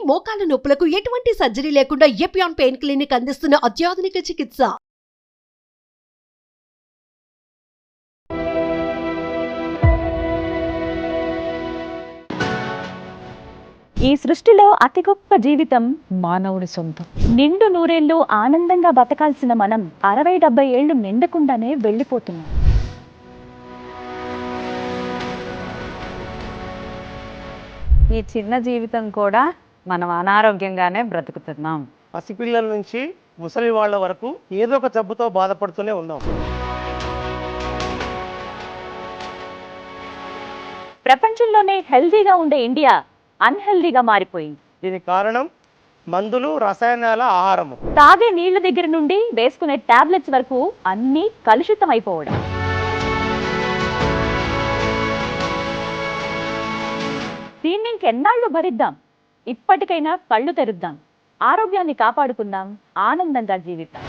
మోకాల నొప్పులకు ఎటువంటి సర్జరీ లేకుండా ఎపియాన్ పెయిన్ క్లినిక్ అందిస్తున్న అత్యాధునిక చికిత్స. ఈ సృష్టిలో అతి గొప్ప జీవితం మానవుడి సొంతం. నిండు నూరేళ్లు ఆనందంగా బతకాల్సిన మనం 60-70 ఏళ్లు నిండకుండానే వెళ్ళిపోతున్నాం. ఈ చిన్న జీవితం కూడా మనం అనారోగ్యంగానే బ్రతుకుతున్నాం. పసిపిల్లల నుంచి ముసలి వాళ్ళ వరకు ఏదో ఒక జబ్బుతో బాధపడుతూనే ఉన్నాం. ప్రపంచంలోనే హెల్తీగా ఉండే ఇండియా అన్హెల్దీగా మారిపోయింది. దీనికి కారణం మందులు, రసాయనాల ఆహారము. తాగే నీళ్ల దగ్గర నుండి వేసుకునే టాబ్లెట్స్ వరకు అన్నీ కలుషితం అయిపోవడం. దీన్ని ఇంకెన్నాళ్ళు భరిద్దాం? ఇప్పటికైనా కళ్ళు తెరుద్దాం, ఆరోగ్యాన్ని కాపాడుకుందాం, ఆనందంగా జీవిద్దాం.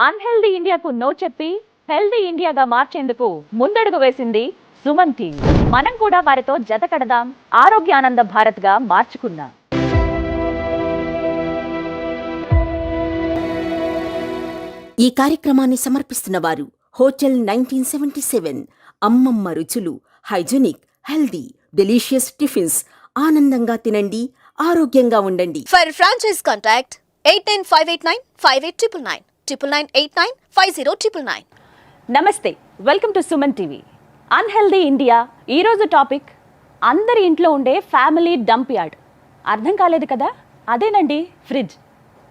అన్హెల్దీ ఇండియాకు నో చెప్పి హెల్దీ ఇండియాగా మార్చేందుకు ముందడుగు వేసింది సుమన్ టీవీ. మనం కూడా వారితో జత కడదాం, ఆరోగ్యానంద భారత్గా మార్చుకుందాం. ఈ కార్యక్రమాన్ని సమర్పిస్తున్న వారు హోటల్ 1977. అమ్మమ్మ రుచులు, హైజీనిక్, హెల్దీ, డెలిషియస్ టిఫిన్స్. ఆనందంగా తినండి, ఆరోగ్యంగా ఉండండి. For franchise contact 8958958999 99895099. నమస్తే, welcome to Suman TV. Unhealthy India. ఈరోజు టాపిక్ అందరి ఇంట్లో ఉండే ఫ్యామిలీ డంప్ యార్డ్. అర్థం కాలేదు కదా? అదేనండి, ఫ్రిడ్జ్.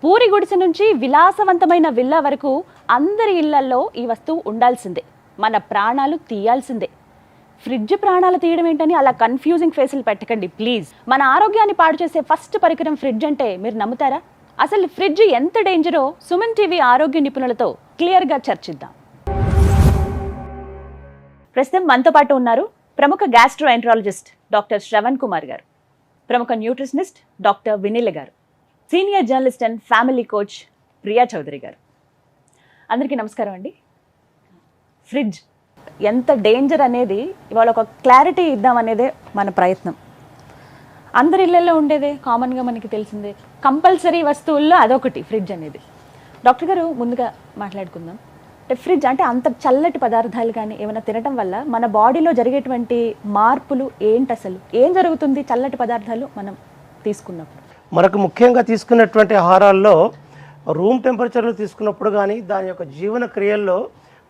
పూరి గుడిసె నుంచి విలాసవంతమైన విల్లా వరకు అందరి ఇళ్లల్లో ఈ వస్తువు ఉండాల్సిందే, మన ప్రాణాలు తీయాల్సిందే. ఫ్రిడ్జ్ ప్రాణాలు తీయడం ఏంటని అలా కన్ఫ్యూజింగ్ ఫేసులు పెట్టకండి ప్లీజ్. మన ఆరోగ్యాన్ని పాడు చేసే ఫస్ట్ పరికరం ఫ్రిడ్జ్ అంటే మీరు నమ్ముతారా? అసలు ఫ్రిడ్జ్ ఎంత డేంజరో సుమన్ టీవీ ఆరోగ్య నిపుణులతో క్లియర్గా చర్చిద్దాం. ప్రస్తుతం మనతో పాటు ఉన్నారు ప్రముఖ గ్యాస్ట్రోఎంట్రాలజిస్ట్ డాక్టర్ శ్రవణ్ కుమార్ గారు, ప్రముఖ న్యూట్రిషనిస్ట్ డాక్టర్ వినీల గారు, senior journalist and family coach Priya Chowdary గారు. అందరికీ నమస్కారం అండి. ఫ్రిడ్జ్ ఎంత డేంజర్ అనేది ఇవాళ ఒక క్లారిటీ ఇద్దామనేదే మన ప్రయత్నం. అందరి ఇళ్లలో ఉండేదే, కామన్గా మనకి తెలిసిందే, కంపల్సరీ వస్తువుల్లో అదొకటి ఫ్రిడ్జ్ అనేది. డాక్టర్ గారు, ముందుగా మాట్లాడుకుందాం. అంటే ఫ్రిడ్జ్ అంటే అంత చల్లటి పదార్థాలు కానీ ఏమైనా తినటం వల్ల మన బాడీలో జరిగేటువంటి మార్పులు ఏంటి? అసలు ఏం జరుగుతుంది చల్లటి పదార్థాలు మనం తీసుకున్నప్పుడు? మనకు ముఖ్యంగా తీసుకున్నటువంటి ఆహారాల్లో రూమ్ టెంపరేచర్లో తీసుకున్నప్పుడు కానీ దాని యొక్క జీవన క్రియల్లో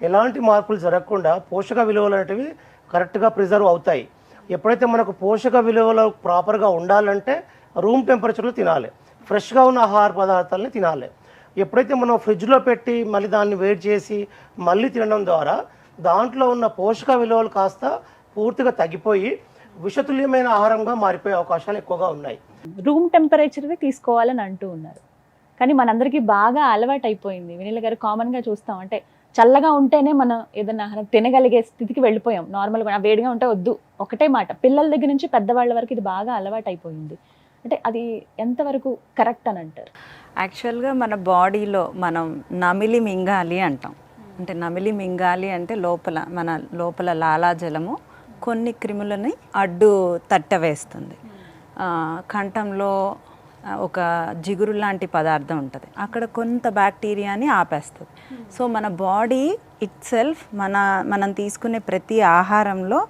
ఎలాంటి మార్పులు జరగకుండా పోషక విలువలు అనేటివి కరెక్ట్గా ప్రిజర్వ్ అవుతాయి. ఎప్పుడైతే మనకు పోషక విలువలు ప్రాపర్గా ఉండాలంటే రూమ్ టెంపరేచర్లో తినాలి, ఫ్రెష్గా ఉన్న ఆహార పదార్థాలని తినాలి. ఎప్పుడైతే మనం ఫ్రిడ్జ్లో పెట్టి మళ్ళీ దాన్ని వేడి చేసి మళ్ళీ తినడం ద్వారా దాంట్లో ఉన్న పోషక విలువలు కాస్త పూర్తిగా తగ్గిపోయి విషతుల్యమైన ఆహారంగా మారిపోయే అవకాశాలు ఎక్కువగా ఉన్నాయి. రూమ్ టెంపరేచర్వి తీసుకోవాలని అంటూ ఉన్నారు, కానీ మనందరికీ బాగా అలవాటు అయిపోయింది. వినీల గారు, కామన్గా చూస్తాం అంటే చల్లగా ఉంటేనే మనం ఏదైనా ఆహారం తినగలిగే స్థితికి వెళ్ళిపోయాం. నార్మల్గా వేడిగా ఉంటే వద్దు, ఒకటే మాట. పిల్లల దగ్గర నుంచి పెద్దవాళ్ళ వరకు ఇది బాగా అలవాటు అయిపోయింది. అంటే అది ఎంతవరకు కరెక్ట్ అని అంటారు? యాక్చువల్గా మన బాడీలో మనం నమిలి మింగాలి అంటాం. అంటే నమిలి మింగాలి అంటే మన లోపల లాలాజలము కొన్ని క్రిములని అడ్డు తట్టవేస్తుంది. కంఠంలో ఒక జిగురు లాంటి పదార్థం ఉంటుంది, అక్కడ కొంత బ్యాక్టీరియాని ఆపేస్తుంది. సో మన బాడీ ఇట్ సెల్ఫ్ మనం తీసుకునే ప్రతి ఆహారంలో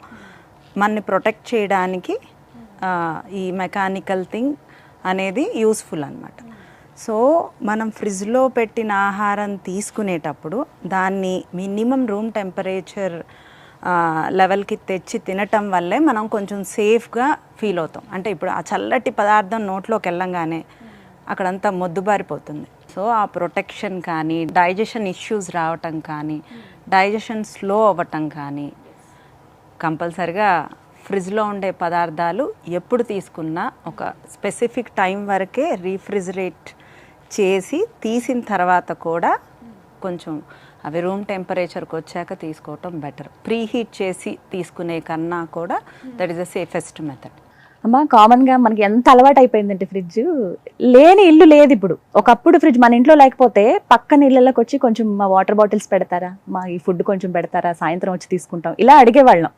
మనని ప్రొటెక్ట్ చేయడానికి ఈ మెకానికల్ థింగ్ అనేది యూస్ఫుల్ అన్నమాట. సో మనం ఫ్రిడ్జ్లో పెట్టిన ఆహారం తీసుకునేటప్పుడు దాన్ని మినిమం రూమ్ టెంపరేచర్ లెవెల్కి తెచ్చి తినటం వల్లే మనం కొంచెం సేఫ్గా ఫీల్ అవుతాం. అంటే ఇప్పుడు ఆ చల్లటి పదార్థం నోట్లోకి వెళ్ళంగానే అక్కడంతా మొద్దుబారిపోతుంది. సో ఆ ప్రొటెక్షన్ కానీ, డైజెషన్ ఇష్యూస్ రావటం కానీ, డైజెషన్ స్లో అవ్వటం కానీ, కంపల్సరిగా ఫ్రిడ్జ్లో ఉండే పదార్థాలు ఎప్పుడు తీసుకున్నా ఒక స్పెసిఫిక్ టైం వరకే రీఫ్రిజిరేట్ చేసి తీసిన తర్వాత కూడా కొంచెం అవి రూమ్ టెంపరేచర్కి వచ్చాక తీసుకోవటం బెటర్. ప్రీహీట్ చేసి తీసుకునే కన్నా కూడా that is the safest method. అమ్మ, కామన్గా మనకి ఎంత అలవాటు అయిపోయిందంటే ఫ్రిడ్జ్ లేని ఇల్లు లేదు ఇప్పుడు. ఒకప్పుడు ఫ్రిడ్జ్ మన ఇంట్లో లేకపోతే పక్కన ఇళ్ళకి వచ్చి కొంచెం మా వాటర్ బాటిల్స్ పెడతారా, మా ఈ ఫుడ్ కొంచెం పెడతారా, సాయంత్రం వచ్చి తీసుకుంటాం, ఇలా అడిగేవాళ్ళం.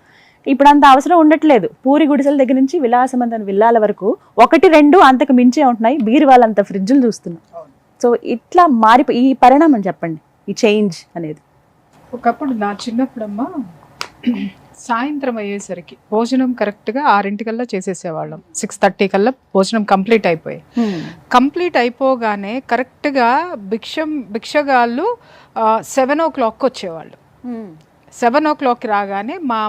ఇప్పుడు అంత అవసరం ఉండట్లేదు. పూరి గుడిసెల దగ్గర నుంచి విలాసవంతమైన విల్లాల వరకు 1-2 అంతకు మించే ఉంటున్నాయి. బీరువాళ్ళంత ఫ్రిడ్జ్లు చూస్తున్నాం. సో ఇట్లా ఈ పరిణామం చెప్పండి, ఈ చేంజ్ అనేది. ఒకప్పుడు నా చిన్నప్పుడమ్మా సాయంత్రం అయ్యేసరికి భోజనం కరెక్ట్గా 6 చేసేసేవాళ్ళం. 6:30 కల్లా భోజనం కంప్లీట్ అయిపోయి కంప్లీట్ అయిపోగానే కరెక్ట్గా భిక్షగాళ్ళు 7 o'clock వచ్చేవాళ్ళు. 7 o'clock రాగానే మా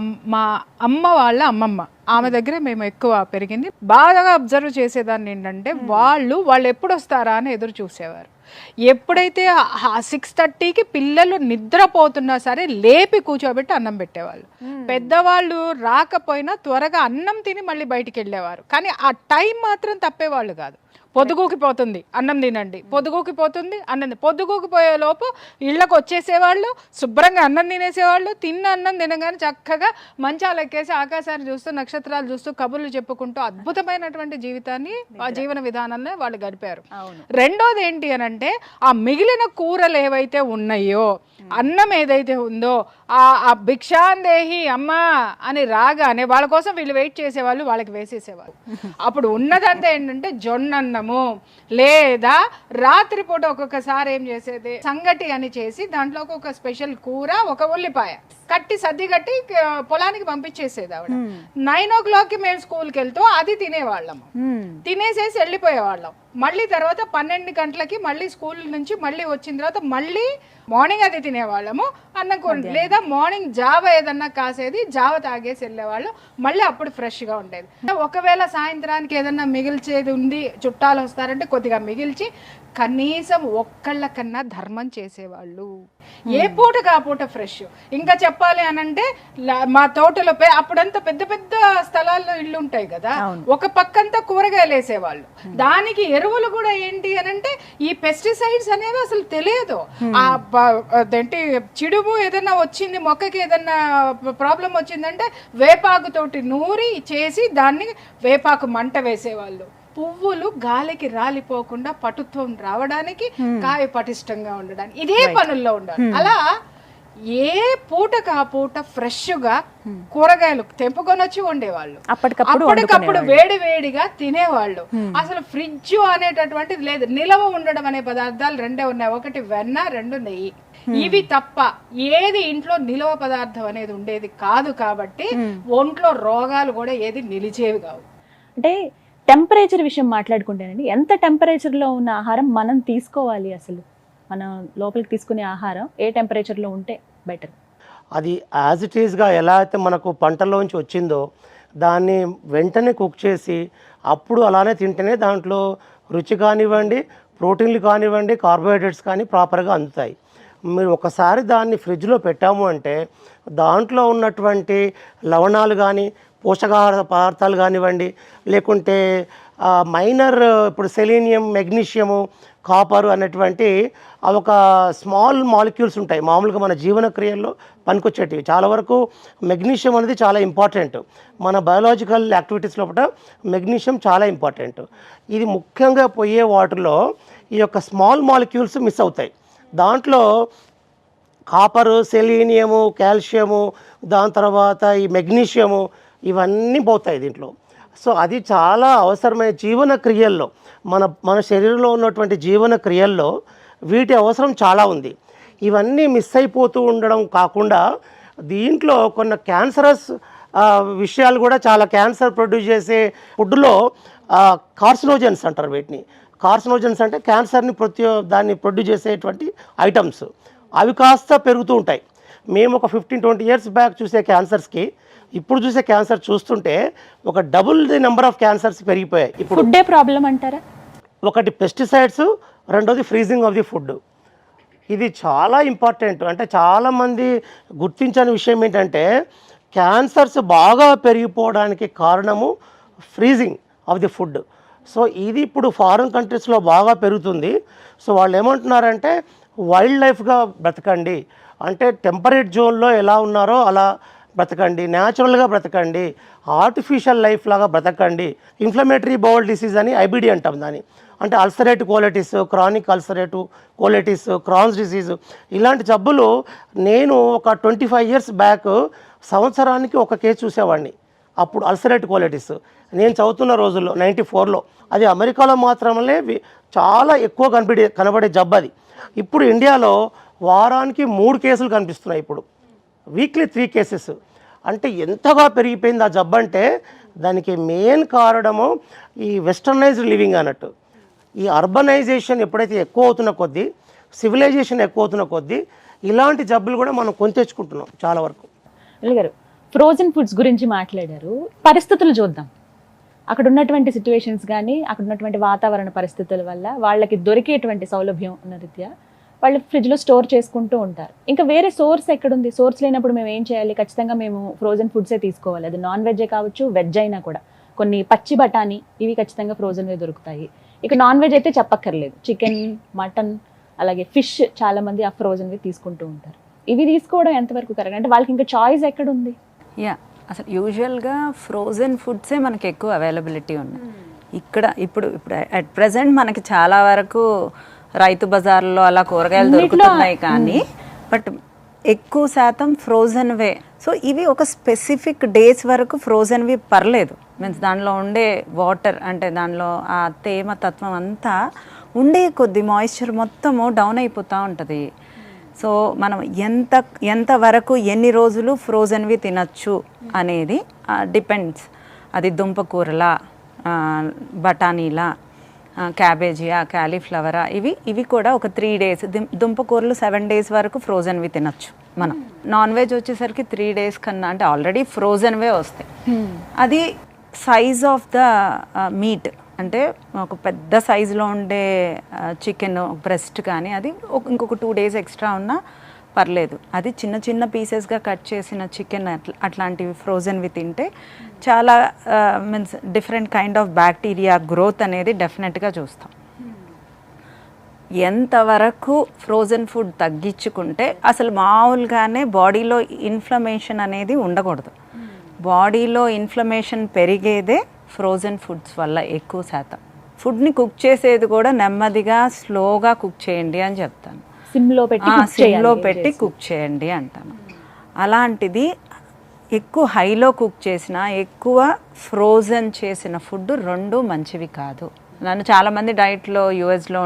అమ్మ వాళ్ళ అమ్మమ్మ, ఆమె దగ్గరే మేము ఎక్కువ పెరిగింది. బాగా అబ్జర్వ్ చేసేదాన్ని ఏంటంటే వాళ్ళు ఎప్పుడు వస్తారా అని ఎదురు చూసేవారు. ఎప్పుడైతే 6:30కి పిల్లలు నిద్రపోతున్నా సరే లేపి కూర్చోబెట్టి అన్నం పెట్టేవాళ్ళు. పెద్దవాళ్ళు రాకపోయినా త్వరగా అన్నం తిని మళ్ళీ బయటికి వెళ్ళేవారు. కానీ ఆ టైం మాత్రం తప్పేవాళ్ళు కాదు. పొద్దుగూకిపోతుంది అన్నం తినండి, పొద్దుగూకిపోతుంది అన్నం, పొద్దుగూకిపోయే లోపు ఇళ్ళకు వచ్చేసేవాళ్ళు, శుభ్రంగా అన్నం తినేసేవాళ్ళు. తిన్న అన్నం తినగానే చక్కగా మంచాలు ఎక్కేసి ఆకాశాన్ని చూస్తూ నక్షత్రాలు చూస్తూ కబుర్లు చెప్పుకుంటూ అద్భుతమైనటువంటి జీవితాన్ని, ఆ జీవన విధానాన్ని వాళ్ళు గడిపారు. రెండోది ఏంటి అని అంటే ఆ మిగిలిన కూరలు ఏవైతే ఉన్నాయో, అన్నం ఏదైతే ఉందో ఆ భిక్షాందేహి అమ్మా అని రాగానే వాళ్ళ కోసం వీళ్ళు వెయిట్ చేసేవాళ్ళు, వాళ్ళకి వేసేసేవాళ్ళు. అప్పుడు ఉన్నదంతా ఏంటంటే జొన్నన్నము, లేదా రాత్రిపూట ఒక్కొక్కసారి ఏం చేసేది సంగటి అని చేసి దాంట్లో ఒక స్పెషల్ కూర, ఒక ఉల్లిపాయ కట్టి సర్ది కట్టి పొలానికి పంపించేసేది ఆవిడ. 9 o'clock మేము స్కూల్కి వెళ్తూ అది తినేవాళ్ళము. తినేసేసి వెళ్ళిపోయేవాళ్ళం. మళ్ళీ తర్వాత 12 గంటలకి మళ్ళీ స్కూల్ నుంచి మళ్ళీ వచ్చిన తర్వాత మళ్ళీ మార్నింగ్ అది తినేవాళ్ళము, అన్నం కూర, లేదా మార్నింగ్ జావ ఏదన్నా కాసేది, జావ తాగేసి వెళ్ళేవాళ్ళు. మళ్ళీ అప్పుడు ఫ్రెష్గా ఉండేది. ఒకవేళ సాయంత్రానికి ఏదన్నా మిగిల్చేది ఉంది, చుట్టాలు వస్తారంటే కొద్దిగా మిగిల్చి కనీసం ఒక్కళ్ళకన్నా ధర్మం చేసేవాళ్ళు. ఏ పూటకు ఆ పూట ఫ్రెష్. ఇంకా చెప్పాలి అనంటే మా తోటలో అప్పుడంతా పెద్ద పెద్ద స్థలాల్లో ఇల్లు ఉంటాయి కదా, ఒక పక్కంతా కూరగాయలు వేసేవాళ్ళు. దానికి ఎరువులు కూడా ఏంటి అనంటే ఈ పెస్టిసైడ్స్ అనేవి అసలు తెలియదు. అదేంటి చిడుము ఏదన్నా వచ్చింది, మొక్కకి ఏదన్నా ప్రాబ్లం వచ్చిందంటే వేపాకుతోటి నూరి చేసి దాన్ని వేపాకు మంట వేసేవాళ్ళు. పువ్వులు గాలికి రాలిపోకుండా పటుత్వం రావడానికి, కాయ పటిష్టంగా ఉండడానికి ఇదే పనుల్లో ఉండాలి. అలా ఏ పూటకు ఆ పూట ఫ్రెష్ గా కూరగాయలు తెంపుకొని వచ్చి వండేవాళ్ళు, అప్పటికప్పుడు వేడి వేడిగా తినేవాళ్ళు. అసలు ఫ్రిడ్జ్ అనేటటువంటిది లేదు. నిలవ ఉండడం అనే పదార్థాలు 2 ఉన్నాయి. ఒకటి వెన్న, 2 నెయ్యి. ఇవి తప్ప ఏది ఇంట్లో నిలవ పదార్థం అనేది ఉండేది కాదు. కాబట్టి ఒంట్లో రోగాలు కూడా ఏది నిలిచేవి కావు. అంటే టెంపరేచర్ విషయం మాట్లాడుకుంటేనండి, ఎంత టెంపరేచర్లో ఉన్న ఆహారం మనం తీసుకోవాలి? అసలు మనం లోపలికి తీసుకునే ఆహారం ఏ టెంపరేచర్లో ఉంటే బెటర్? అది యాజ్ ఇట్ ఈస్గా ఎలా అయితే మనకు పంటల్లోంచి వచ్చిందో దాన్ని వెంటనే కుక్ చేసి అప్పుడు అలానే తింటేనే దాంట్లో రుచి కానివ్వండి, ప్రోటీన్లు కానివ్వండి, కార్బోహైడ్రేట్స్ కానీ ప్రాపర్గా అందుతాయి. మీరు ఒకసారి దాన్ని ఫ్రిడ్జ్లో పెట్టాము అంటే దాంట్లో ఉన్నటువంటి లవణాలు కానీ, పోషకాహార పదార్థాలు కానివ్వండి, లేకుంటే మైనర్ ఇప్పుడు సెలీనియం, మెగ్నీషియము, కాపర్ అనేటువంటి ఒక స్మాల్ మాలిక్యూల్స్ ఉంటాయి మామూలుగా మన జీవన క్రియల్లో పనికొచ్చేటివి. చాలా వరకు మెగ్నీషియం అనేది చాలా ఇంపార్టెంట్. మన బయోలాజికల్ యాక్టివిటీస్ లోపల మెగ్నీషియం చాలా ఇంపార్టెంట్. ఇది ముఖ్యంగా పోయే వాటర్లో ఈ యొక్క స్మాల్ మాలిక్యూల్స్ మిస్ అవుతాయి. దాంట్లో కాపరు, సెలీనియము, కాల్షియము, దాని తర్వాత ఈ మెగ్నీషియము ఇవన్నీ పోతాయి దీంట్లో. సో అది చాలా అవసరమైన జీవన క్రియల్లో, మన శరీరంలో ఉన్నటువంటి జీవన క్రియల్లో వీటి అవసరం చాలా ఉంది. ఇవన్నీ మిస్ అయిపోతూ ఉండడం కాకుండా దీంట్లో కొన్ని క్యాన్సరస్ విషయాలు కూడా, చాలా క్యాన్సర్ ప్రొడ్యూస్ చేసే ఫుడ్లో కార్సినోజన్స్ అంటారు వీటిని. కార్సినోజన్స్ అంటే క్యాన్సర్ని దాన్ని ప్రొడ్యూస్ చేసేటువంటి ఐటమ్స్. అవి కాస్త పెరుగుతూ ఉంటాయి. మేము ఒక 15-20 years బ్యాక్ చూసే క్యాన్సర్స్కి ఇప్పుడు చూసే క్యాన్సర్ చూస్తుంటే ఒక double the number of cancers పెరిగిపోయాయి. ఇప్పుడు ఫుడ్డే ప్రాబ్లం అంటారా? ఒకటి పెస్టిసైడ్స్, రెండోది ఫ్రీజింగ్ ఆఫ్ ది ఫుడ్. ఇది చాలా ఇంపార్టెంట్. అంటే చాలామంది గుర్తించని విషయం ఏంటంటే క్యాన్సర్స్ బాగా పెరిగిపోవడానికి కారణము freezing of the food. So ఇది ఇప్పుడు ఫారిన్ కంట్రీస్లో బాగా పెరుగుతుంది. సో వాళ్ళు ఏమంటున్నారంటే వైల్డ్ లైఫ్గా బ్రతకండి, అంటే టెంపరేట్ జోన్లో ఎలా ఉన్నారో అలా బ్రతకండి, న్యాచురల్గా బ్రతకండి, ఆర్టిఫిషియల్ లైఫ్ లాగా బ్రతకండి. ఇన్ఫ్లమేటరీ బౌల్ డిసీజ్ అని ఐబిడి అంటాం దాన్ని. అంటే ulcerative colitis, chronic ulcerative colitis, Crohn's disease, ఇలాంటి జబ్బులు నేను ఒక 25 years బ్యాక్ సంవత్సరానికి ఒక కేసు చూసేవాడిని. అప్పుడు అల్సరేట్ కోలైటిస్ నేను చదువుతున్న రోజుల్లో 94లో. అది అమెరికాలో మాత్రమే చాలా ఎక్కువ కనబడే జబ్బు అది. ఇప్పుడు ఇండియాలో వారానికి 3 కేసులు కనిపిస్తున్నాయి, ఇప్పుడు వీక్లీ 3 కేసెస్. అంటే ఎంతగా పెరిగిపోయింది ఆ జబ్బు అంటే దానికి మెయిన్ కారణము ఈ వెస్టర్నైజ్డ్ లివింగ్ అన్నట్టు. ఈ అర్బనైజేషన్ ఎప్పుడైతే ఎక్కువ అవుతున్న కొద్దీ, సివిలైజేషన్ ఎక్కువ అవుతున్న కొద్దీ ఇలాంటి జబ్బులు కూడా మనం కొని తెచ్చుకుంటున్నాం చాలా వరకు. గారు ఫ్రోజన్ ఫుడ్స్ గురించి మాట్లాడారు. పరిస్థితులు చూద్దాం. అక్కడ ఉన్నటువంటి సిచ్యువేషన్స్ కానీ, అక్కడ ఉన్నటువంటి వాతావరణ పరిస్థితుల వల్ల వాళ్ళకి దొరికేటువంటి సౌలభ్యం ఉన్న రీత్యా వాళ్ళు ఫ్రిడ్జ్లో స్టోర్ చేసుకుంటూ ఉంటారు. ఇంకా వేరే సోర్స్ ఎక్కడుంది? సోర్స్ లేనప్పుడు మేము ఏం చేయాలి? ఖచ్చితంగా మేము ఫ్రోజన్ ఫుడ్సే తీసుకోవాలి. అది నాన్ వెజ్జే కావచ్చు, వెజ్ అయినా కూడా. కొన్ని పచ్చి బఠానీ ఇవి ఖచ్చితంగా ఫ్రోజన్వే దొరుకుతాయి. ఇక నాన్ వెజ్ అయితే చెప్పక్కర్లేదు, చికెన్, మటన్, అలాగే ఫిష్ చాలా మంది ఆ ఫ్రోజన్వి తీసుకుంటూ ఉంటారు. ఇవి తీసుకోవడం ఎంతవరకు కరెక్ట్? అంటే వాళ్ళకి ఇంకా చాయిస్ ఎక్కడుంది? అసలు యూజువల్గా ఫ్రోజన్ ఫుడ్సే మనకి ఎక్కువ అవైలబిలిటీ ఉన్నాయి ఇక్కడ. ఇప్పుడు అట్ ప్రజెంట్ మనకి చాలా వరకు రైతు బజార్లో అలా కూరగాయలు దొరుకుతున్నాయి, కానీ బట్ ఎక్కువ శాతం ఫ్రోజన్వే. సో ఇవి ఒక స్పెసిఫిక్ డేస్ వరకు ఫ్రోజన్వి పర్లేదు. మీన్స్ దానిలో ఉండే వాటర్, అంటే దానిలో ఆ తేమ తత్వం అంతా ఉండే కొద్ది మాయిశ్చర్ మొత్తము డౌన్ అయిపోతూ ఉంటుంది. సో మనం ఎంత వరకు ఎన్ని రోజులు ఫ్రోజన్వి తినచ్చు అనేది డిపెండ్స్. అది దుంపకూరలా, బఠానీలా, క్యాబేజీయా, క్యాలీఫ్లవరా, ఇవి కూడా ఒక 3 days. దుంపకూరలు 7 days వరకు ఫ్రోజన్వి తినచ్చు మనం. నాన్ వెజ్ వచ్చేసరికి 3 days కన్నా, అంటే ఆల్రెడీ ఫ్రోజన్వే వస్తాయి. అది సైజ్ ఆఫ్ ద మీట్, అంటే ఒక పెద్ద సైజులో ఉండే చికెన్ బ్రెస్ట్ కానీ అది ఇంకొక 2 days ఎక్స్ట్రా ఉన్నా పర్లేదు. అది చిన్న చిన్న పీసెస్గా కట్ చేసిన చికెన్ అట్లాంటివి ఫ్రోజన్వి తింటే చాలా means different kind of bacteria growth అనేది డెఫినెట్గా చూస్తాం. ఎంతవరకు ఫ్రోజన్ ఫుడ్ తగ్గించుకుంటే అసలు మామూలుగానే బాడీలో ఇన్ఫ్లమేషన్ అనేది ఉండకూడదు. బాడీలో ఇన్ఫ్లమేషన్ పెరిగేదే ఫ్రోజన్ ఫుడ్స్ వల్ల ఎక్కువ శాతం. ఫుడ్ని కుక్ చేసేది కూడా నెమ్మదిగా స్లోగా కుక్ చేయండి అని చెప్తాను. సిమ్లో పెట్టి కుక్ చేయండి అంటాను. అలాంటిది ఎక్కువ హైలో కుక్ చేసినా, ఎక్కువ ఫ్రోజన్ చేసిన ఫుడ్ 2 మంచివి కాదు. నన్ను చాలామంది డైట్లో యూఎస్లో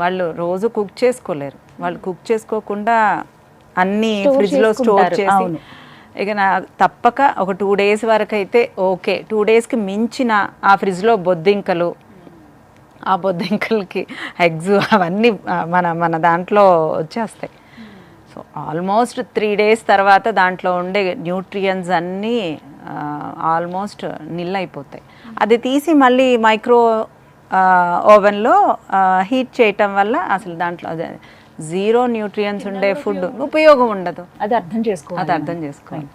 వాళ్ళు రోజు కుక్ చేసుకోలేరు. వాళ్ళు కుక్ చేసుకోకుండా అన్నీ ఫ్రిడ్జ్లో స్టోర్ చేసి, ఇక తప్పక ఒక 2 days వరకు అయితే ఓకే. 2 daysకి మించిన ఆ ఫ్రిడ్జ్లో బొద్దింకలు, ఆ బొద్దింకలకి ఎగ్స్ అవన్నీ మన దాంట్లో వచ్చేస్తాయి. సో ఆల్మోస్ట్ 3 days తర్వాత దాంట్లో ఉండే న్యూట్రియన్స్ అన్నీ ఆల్మోస్ట్ నిల్ అయిపోతాయి. అది తీసి మళ్ళీ మైక్రో ఓవెన్లో హీట్ చేయటం వల్ల అసలు దాంట్లో 0 న్యూట్రియన్స్ ఉండే ఫుడ్ ఉపయోగం ఉండదు. అది అర్థం చేసుకోవాలి.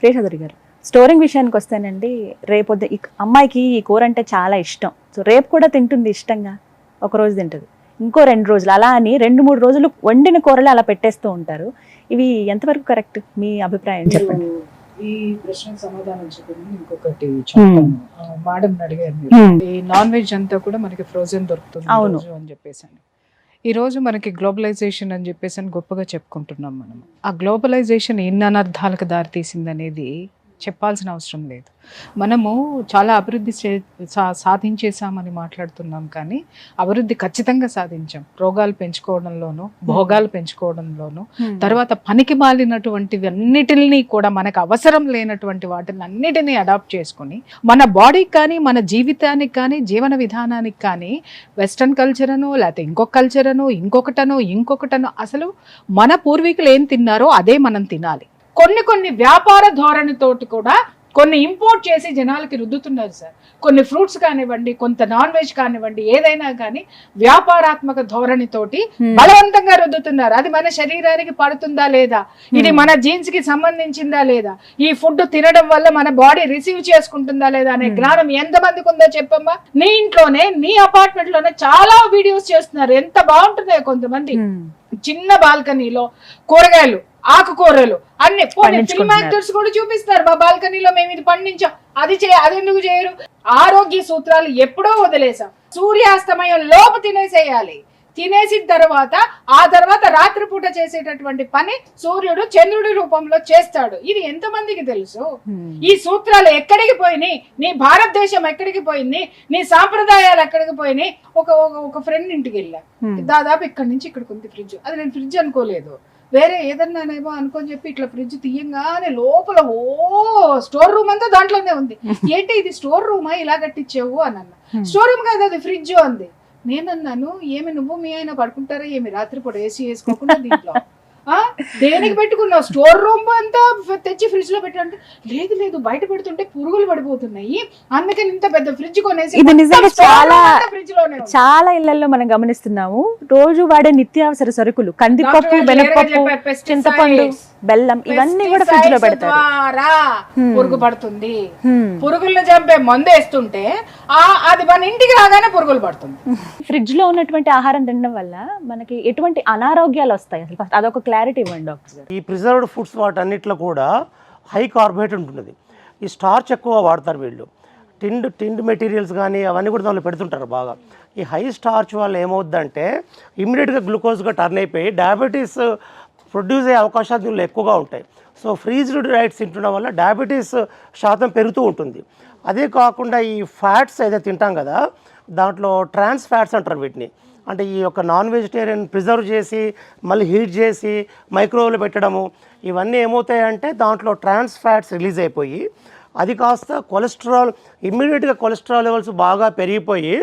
శేషాద్రి గారు, స్టోరింగ్ విషయానికి వస్తేనండి, రేపొద్దు అమ్మాయికి ఈ కూర అంటే చాలా ఇష్టం. సో రేపు కూడా తింటుంది ఇష్టంగా. ఒక రోజు తింటుంది, ఇంకో 2 రోజులు, అలా అని 2-3 రోజులు వండిన కూరలు అలా పెట్టేస్తూ ఉంటారు. ఇవి ఎంతవరకు కరెక్ట్? మీ అభిప్రాయం చెప్పండి. ఈ ప్రశ్నకు సమాధానం చెప్పండి. ఇంకొకటి మేడం అడిగారు, ఈ నాన్ వెజ్ అంతా కూడా మనకి ఫ్రోజన్ దొరుకుతుంది అని చెప్పేసి. ఈ రోజు మనకి గ్లోబలైజేషన్ అని చెప్పేసి గొప్పగా చెప్పుకుంటున్నాం మనం. ఆ గ్లోబలైజేషన్ ఎన్ని అనర్థాలకు దారితీసింది అనేది చెప్పాల్సిన అవసరం లేదు. మనము చాలా అభివృద్ధి సాధించేసామని మాట్లాడుతున్నాం, కానీ అభివృద్ధి ఖచ్చితంగా సాధించాం. రోగాలు పెంచుకోవడంలోనూ, భోగాలు పెంచుకోవడంలోనూ, తర్వాత పనికి మాలినటువంటివి అన్నిటిని కూడా మనకు అవసరం లేనటువంటి వాటిని అన్నిటినీ అడాప్ట్ చేసుకుని మన బాడీకి కానీ, మన జీవితానికి కానీ, జీవన విధానానికి కానీ వెస్ట్రన్ కల్చర్ అను, లేకపోతే ఇంకొక కల్చర్ అను, ఇంకొకటను అసలు మన పూర్వీకులు ఏం తిన్నారో అదే మనం తినాలి. కొన్ని వ్యాపార ధోరణితోటి కూడా కొన్ని ఇంపోర్ట్ చేసి జనాలకి రుద్దుతున్నారు సార్. కొన్ని ఫ్రూట్స్ కానివ్వండి, కొంత నాన్ వెజ్ కానివ్వండి, ఏదైనా కానీ వ్యాపారాత్మక ధోరణితోటి బలవంతంగా రుద్దుతున్నారు. అది మన శరీరానికి పడుతుందా లేదా, ఇది మన జీన్స్ కి సంబంధించిందా లేదా, ఈ ఫుడ్ తినడం వల్ల మన బాడీ రిసీవ్ చేసుకుంటుందా లేదా అనే జ్ఞానం ఎంతమందికి ఉందో చెప్పమ్మా. నీ ఇంట్లోనే, నీ అపార్ట్మెంట్ లోనే చాలా వీడియోస్ చేస్తున్నారు, ఎంత బాగుంటున్నాయో. కొంతమంది చిన్న బాల్కనీలో కూరగాయలు, ఆకుకూరలు అన్ని ఫిల్మ్ యాక్టర్స్ కూడా చూపిస్తారు, మా బాల్కనీలో మేము ఇది పండించాం, అది ఎందుకు చేయరు? ఆరోగ్య సూత్రాలు ఎప్పుడో వదిలేసాం. సూర్యాస్తమయం లోపు తినేసేయాలి, తినేసిన తర్వాత ఆ తర్వాత రాత్రిపూట చేసేటటువంటి పని సూర్యుడు చంద్రుడి రూపంలో చేస్తాడు. ఇది ఎంతమందికి తెలుసు? ఈ సూత్రాలు ఎక్కడికి పోయినాయి? నీ భారతదేశం ఎక్కడికి పోయింది? నీ సాంప్రదాయాలు ఎక్కడికి పోయినాయి? ఒక ఫ్రెండ్ ఇంటికి వెళ్ళా, దాదాపు ఇక్కడి నుంచి ఇక్కడికి ఉంది ఫ్రిడ్జ్. అది నేను ఫ్రిడ్జ్ అనుకోలేదు, వేరే ఏదన్నానేమో అనుకొని చెప్పి ఇట్లా ఫ్రిడ్జ్ తీయంగానే లోపల స్టోర్ రూమ్ అంతా దాంట్లోనే ఉంది. ఏంటి ఇది స్టోర్ రూమా ఇలా కట్టించావు అని అన్న. స్టోర్ రూమ్ కాదు అది ఫ్రిడ్జ్ అంది. నేనన్నాను ఏమి నువ్వు మీ ఆయన పడుకుంటారా ఏమి రాత్రిపూట ఏసీ వేసుకోకుండా దీంట్లో దేనికి పెట్టుకున్నావు? స్టోర్ రూమ్ అంతా తెచ్చి ఫ్రిడ్జ్ లో పెట్టంటే లేదు లేదు బయట పెడుతుంటే పురుగులు పడిపోతున్నాయి అందుకని ఇంత పెద్ద ఫ్రిడ్జ్ కొనేసి. ఇది నిజంగా చాలా ఫ్రిడ్జ్ లోనే చాలా ఇళ్లలో మనం గమనిస్తున్నాము. రోజు వాడే నిత్యావసర సరుకులు కందిపప్పు, బెనపప్పు, చింతపండు, బెల్లం ఇవన్నీ కూడా ఫ్రిడ్జ్ లో పెడతారు. పురుగు పడుతుంది. పురుగులను చంపే మందు వేస్తుంటే అది మన ఇంటికి రాగానే పురుగులు పడుతుంది. ఫ్రిడ్జ్ లో ఉన్నటువంటి ఆహారం తినడం వల్ల మనకి ఎటువంటి అనారోగ్యాలు వస్తాయి అసలు? అదొక క్లారిటీ ఇవ్వండి డాక్టర్ గారు. ఈ ప్రిజర్వ్డ్ ఫుడ్స్ వాటన్నిటిలో కూడా హై కార్బోహైడ్రేట్ ఉంటుంది. ఈ స్టార్చ్ ఎక్కువ వాడతారు వీళ్ళు. టిండ్ మెటీరియల్స్ కానీ అవన్నీ కూడా దానిలో పెడుతుంటారు బాగా. ఈ హై స్టార్చ్ వల్ల ఏమవుద్దంటే ఇమ్మీడియట్గా గ్లూకోజ్గా టర్న్ అయిపోయి డయాబెటీస్ ప్రొడ్యూస్ అయ్యే అవకాశాలు దీనిలో ఎక్కువగా ఉంటాయి. సో ఫ్రీజ్డ్ డైట్స్ తింటడం వల్ల డయాబెటీస్ శాతం పెరుగుతూ ఉంటుంది. అదే కాకుండా ఈ ఫ్యాట్స్ ఏదైతే తింటాం కదా దాంట్లో ట్రాన్స్ ఫ్యాట్స్ అంటారు వీటిని. అంటే ఈ యొక్క నాన్ వెజిటేరియన్ ప్రిజర్వ్ చేసి మళ్ళీ హీట్ చేసి మైక్రోవేవ్లో పెట్టడము ఇవన్నీ ఏమవుతాయంటే దాంట్లో ట్రాన్స్ ఫ్యాట్స్ రిలీజ్ అయిపోయి అది కాస్త కొలెస్ట్రాల్ ఇమ్మీడియట్గా కొలెస్ట్రాల్ లెవెల్స్ బాగా పెరిగిపోయి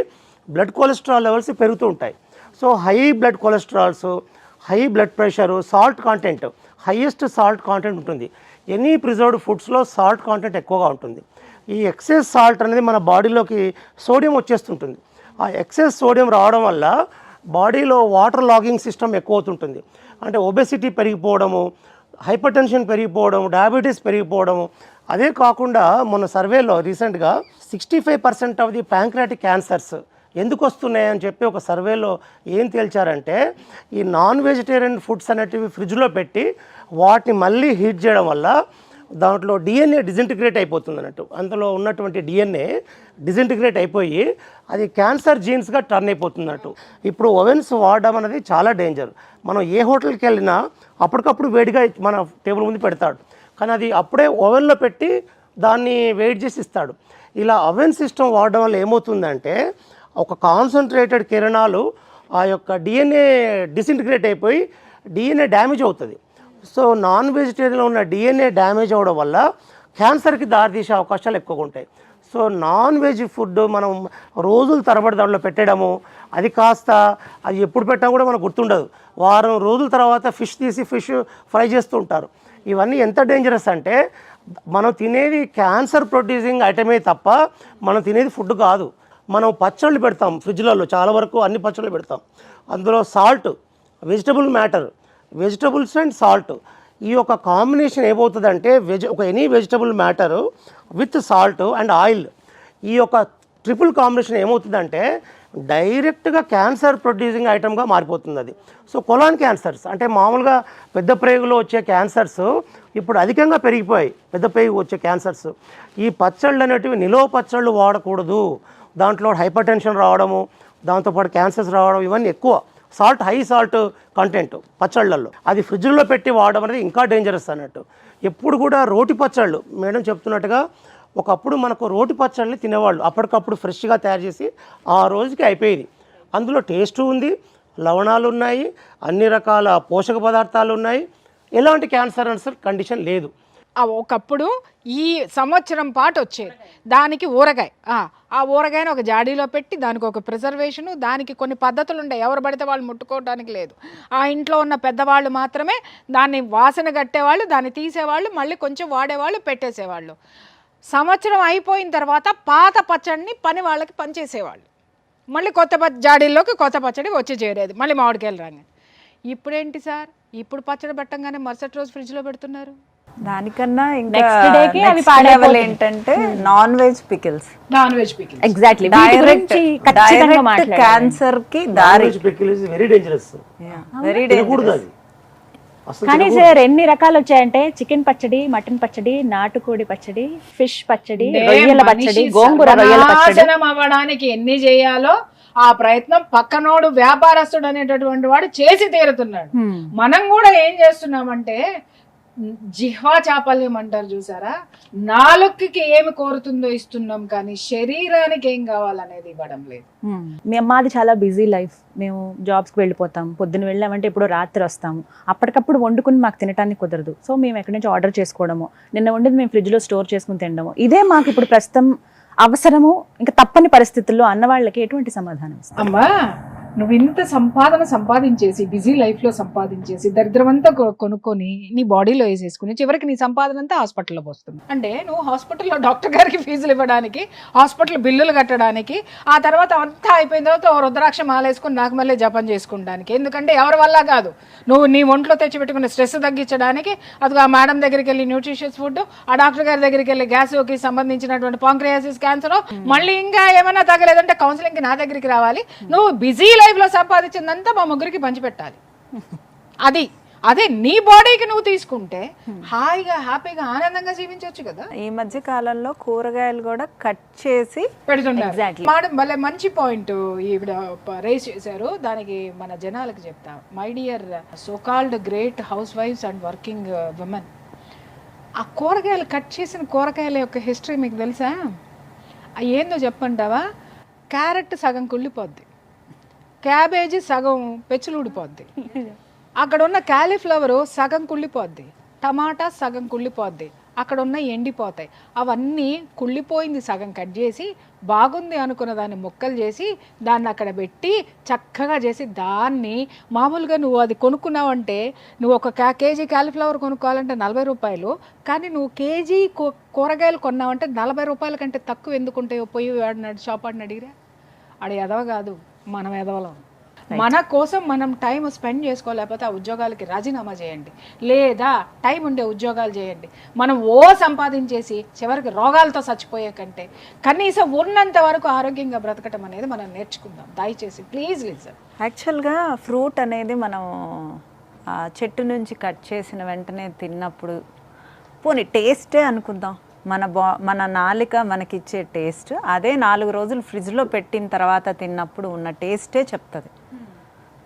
బ్లడ్ కొలెస్ట్రాల్ లెవెల్స్ పెరుగుతూ ఉంటాయి. So high blood cholesterols, high blood pressure, salt content, highest salt content ఉంటుంది. ఎనీ ప్రిజర్వ్డ్ ఫుడ్స్లో సాల్ట్ కాంటెంట్ ఎక్కువగా ఉంటుంది. ఈ ఎక్సెస్ సాల్ట్ అనేది మన బాడీలోకి సోడియం వచ్చేస్తుంటుంది. ఆ ఎక్సెస్ సోడియం రావడం వల్ల బాడీలో వాటర్ లాగింగ్ సిస్టమ్ ఎక్కువ అవుతుంటుంది. అంటే ఒబెసిటీ పెరిగిపోవడము, హైపర్ టెన్షన్ పెరిగిపోవడం, డయాబెటీస్ పెరిగిపోవడము. అదే కాకుండా మన సర్వేలో రీసెంట్గా 65% ఆఫ్ ది ప్యాంక్రియాటిక్ క్యాన్సర్స్ ఎందుకు వస్తున్నాయని చెప్పి ఒక సర్వేలో ఏం తేల్చారంటే ఈ నాన్ వెజిటేరియన్ ఫుడ్స్ అనేటివి ఫ్రిడ్జ్లో పెట్టి వాటిని మళ్ళీ హీట్ చేయడం వల్ల దాంట్లో డిఎన్ఏ డిజింటిగ్రేట్ అయిపోతుంది అన్నట్టు. అందులో ఉన్నటువంటి డిఎన్ఏ డిజింటిగ్రేట్ అయిపోయి అది క్యాన్సర్ జీన్స్గా టర్న్ అయిపోతుంది అన్నట్టు. ఇప్పుడు ఓవెన్స్ వాడడం అనేది చాలా డేంజర్. మనం ఏ హోటల్కి వెళ్ళినా అప్పటికప్పుడు వేడిగా మన టేబుల్ ముందు పెడతాడు, కానీ అది అప్పుడే ఓవెన్లో పెట్టి దాన్ని వెయిట్ చేసి ఇస్తాడు. ఇలా ఓవెన్ సిస్టమ్ వాడడం వల్ల ఏమవుతుందంటే ఒక కాన్సన్ట్రేటెడ్ కిరణాలు ఆ యొక్క డిఎన్ఏ డిసింటిగ్రేట్ అయిపోయి డిఎన్ఏ డ్యామేజ్ అవుతుంది. సో నాన్ వెజిటేరియన్లో ఉన్న డిఎన్ఏ డ్యామేజ్ అవ్వడం వల్ల క్యాన్సర్కి దారితీసే అవకాశాలు ఎక్కువగా ఉంటాయి. సో నాన్ వెజ్ ఫుడ్ మనం రోజుల తరబడి దాంట్లో పెట్టడము, అది కాస్త అది ఎప్పుడు పెట్టా కూడా మనకు గుర్తుండదు. వారం రోజుల తర్వాత ఫిష్ తీసి ఫిష్ ఫ్రై చేస్తూ ఉంటారు. ఇవన్నీ ఎంత డేంజరస్ అంటే మనం తినేది క్యాన్సర్ ప్రొడ్యూసింగ్ ఐటమే తప్ప మనం తినేది ఫుడ్ కాదు. మనం పచ్చళ్ళు పెడతాం ఫ్రిడ్జ్లలో, చాలా వరకు అన్ని పచ్చళ్ళు పెడతాం. అందులో salt, vegetable matter, vegetables and salt ఈ యొక్క కాంబినేషన్ ఏమవుతుందంటే ఒక any vegetable matter with salt and oil ఈ యొక్క ట్రిపుల్ కాంబినేషన్ ఏమవుతుందంటే డైరెక్ట్గా క్యాన్సర్ ప్రొడ్యూసింగ్ ఐటమ్గా మారిపోతుంది అది. సో కొలాన్ క్యాన్సర్స్ అంటే మామూలుగా పెద్ద ప్రేగులో వచ్చే క్యాన్సర్స్ ఇప్పుడు అధికంగా పెరిగిపోయాయి. పెద్ద ప్రేగు వచ్చే క్యాన్సర్స్ ఈ పచ్చళ్ళు అనేటివి నిలువ పచ్చళ్ళు వాడకూడదు. దాంట్లో హైపర్ టెన్షన్ రావడము, దాంతోపాటు క్యాన్సర్స్ రావడం ఇవన్నీ ఎక్కువ. సాల్ట్, హై సాల్ట్ కంటెంట్ పచ్చళ్ళల్లో అది ఫ్రిడ్జ్లో పెట్టి వాడడం అనేది ఇంకా డేంజరస్ అన్నట్టు. ఎప్పుడు కూడా రోటి పచ్చళ్ళు మేడం చెప్తున్నట్టుగా ఒకప్పుడు మనకు రోటి పచ్చళ్ళని తినేవాళ్ళు, అప్పటికప్పుడు ఫ్రెష్గా తయారు చేసి ఆ రోజుకి అయిపోయేది. అందులో టేస్ట్ ఉంది, లవణాలు ఉన్నాయి, అన్ని రకాల పోషక పదార్థాలు ఉన్నాయి, ఎలాంటి క్యాన్సర్ కండిషన్ లేదు. ఒకప్పుడు ఈ సంవత్సరం పాటు వచ్చేది దానికి ఊరగాయ, ఆ ఊరగాయని ఒక జాడీలో పెట్టి దానికి ఒక ప్రిజర్వేషను, దానికి కొన్ని పద్ధతులు ఉంటాయి. ఎవరు పడితే వాళ్ళు ముట్టుకోవడానికి లేదు. ఆ ఇంట్లో ఉన్న పెద్దవాళ్ళు మాత్రమే దాన్ని వాసన కట్టేవాళ్ళు, దాన్ని తీసేవాళ్ళు, మళ్ళీ కొంచెం వాడేవాళ్ళు, పెట్టేసేవాళ్ళు. సంవత్సరం అయిపోయిన తర్వాత పాత పచ్చడిని పని వాళ్ళకి పనిచేసేవాళ్ళు, మళ్ళీ కొత్త జాడీల్లోకి కొత్త పచ్చడి వచ్చి చేరేది, మళ్ళీ మామిడికాయలు రాగానే. ఇప్పుడేంటి సార్, ఇప్పుడు పచ్చడి పెట్టంగానే మరుసటి రోజు ఫ్రిడ్జ్లో పెడుతున్నారు. దానికన్నా నెక్స్ట్ డేకి అవి లెవెల్ ఏంటంటే non veg pickles. Non veg pickles exactly cancer కి దారి. Very dangerous, very dangerous. కానీ సార్ ఎన్ని రకాలు వచ్చాయంటే చికెన్ పచ్చడి, మటన్ పచ్చడి, నాటుకోడి పచ్చడి, ఫిష్ పచ్చడి, రొయ్యల పచ్చడి, గోంగూర రొయ్యల పచ్చడి. అవ్వడానికి ఎన్ని చేయాలో ఆ ప్రయత్నం పక్కనోడు వ్యాపారస్తుడు అనేటటువంటి వాడు చేసి తీరుతున్నాడు. మనం కూడా ఏం చేస్తున్నామంటే జిహ్వా చాపల్యం అంటారు చూసారా, నాలుకకి ఏమి కోరుతుందో ఇస్తున్నాం కానీ శరీరానికి ఏం కావాలనేది ఇవ్వడం లేదు. మాది చాలా బిజీ లైఫ్. మేము జాబ్స్కి వెళ్ళిపోతాం, పొద్దున్న వెళ్ళామంటే ఇప్పుడు రాత్రి వస్తాము, అప్పటికప్పుడు వండుకుని మాకు తినడానికి కుదరదు. సో మేము ఎక్కడి నుంచి ఆర్డర్ చేసుకోవడము, నిన్న వండింది మేము ఫ్రిడ్జ్లో స్టోర్ చేసుకుని తినడము, ఇదే మాకు ఇప్పుడు ప్రస్తుతం అవసరము, ఇంకా తప్పని పరిస్థితుల్లో అన్న వాళ్ళకి ఎటువంటి సమాధానం ఇస్తాం? అమ్మా, నువ్వు ఇంత సంపాదించేసి బిజీ లైఫ్ లో సంపాదించేసి దరిద్రమంతా కొనుక్కొని నీ బాడీలో వేసేసుకుని చివరికి నీ సంపాదన అంతా హాస్పిటల్లో పోస్తుంది. అంటే నువ్వు హాస్పిటల్లో డాక్టర్ గారికి ఫీజులు ఇవ్వడానికి, హాస్పిటల్ బిల్లులు కట్టడానికి, ఆ తర్వాత అంతా అయిపోయిన తర్వాత రుద్రాక్ష మాలేసుకుని నాకు మళ్ళీ జపం చేసుకుంటానికి. ఎందుకంటే ఎవరి వల్ల కాదు, నువ్వు నీ ఒంట్లో తెచ్చిపెట్టుకుని స్ట్రెస్ తగ్గించడానికి అది ఆ మేడం దగ్గరికి వెళ్ళి న్యూట్రిషియస్ ఫుడ్, ఆ డాక్టర్ గారి దగ్గరికి వెళ్ళి గ్యాస్కి సంబంధించినటువంటి పాంక్రియాసిస్ క్యాన్సర్, మళ్ళీ ఇంకా ఏమైనా తగ్గలేదంటే కౌన్సిలింగ్కి నా దగ్గరికి రావాలి. నువ్వు బిజీ లైఫ్ లో సంపాదించిందంతా మా ముగ్గురికి పంచిపెట్టాలి. అదే నీ బాడీకి నువ్వు తీసుకుంటే హాయిగా హ్యాపీగా ఆనందంగా జీవించవచ్చు కదా. ఈ మధ్య కాలంలో కూరగాయలు కూడా కట్ చేసి పెడుతున్నారు. మేడం భలే మంచి పాయింట్ ఈవిడ రేస్ చేశారు, దానికి మన జనాలకు చెప్తా. My dear so called great హౌస్ వైఫ్స్ అండ్ వర్కింగ్ విమెన్, ఆ కూరగాయలు కట్ చేసిన కూరగాయల యొక్క హిస్టరీ మీకు తెలుసా? ఏందో చెప్పంటావా? క్యారెట్ సగం కుళ్ళిపోద్ది, క్యాబేజీ సగం పెచ్చులు ఊడిపోద్ది, అక్కడ ఉన్న క్యాలీఫ్లవరు సగం కుళ్ళిపోద్ది, టమాటా సగం కుళ్ళిపోద్ది, అక్కడ ఉన్న ఎండిపోతాయి. అవన్నీ కుళ్ళిపోయింది సగం కట్ చేసి బాగుంది అనుకున్న దాన్ని ముక్కలు చేసి దాన్ని అక్కడ పెట్టి చక్కగా చేసి దాన్ని మామూలుగా నువ్వు అది కొనుక్కున్నావంటే నువ్వు ఒక కేజీ క్యాలీఫ్లవర్ కొనుక్కోవాలంటే 40 రూపాయలు, కానీ నువ్వు కేజీ కూరగాయలు కొన్నావంటే 40 రూపాయల కంటే తక్కువ ఎందుకుంటాయో పోయి వాడినాడు షాప్ ఆడిని అడిగిరా. ఆడ ఎదవ కాదు, మనం ఎదవలం. మన కోసం మనం టైం స్పెండ్ చేసుకోలేకపోతే ఆ ఉద్యోగాలకి రాజీనామా చేయండి, లేదా టైం ఉండే ఉద్యోగాలు చేయండి. మనం సంపాదించేసి చివరికి రోగాలతో చచ్చిపోయే కంటే కనీసం ఉన్నంత వరకు ఆరోగ్యంగా బ్రతకటం అనేది మనం నేర్చుకుందాం. దయచేసి ప్లీజ్ లిజన్. యాక్చువల్గా ఫ్రూట్ అనేది మనం చెట్టు నుంచి కట్ చేసిన వెంటనే తిన్నప్పుడు పోనీ టేస్టే అనుకుందాం, మన నాలిక మనకిచ్చే టేస్ట్ అదే 4 రోజులు ఫ్రిడ్జ్లో పెట్టిన తర్వాత తిన్నప్పుడు ఉన్న టేస్టే చెప్తుంది.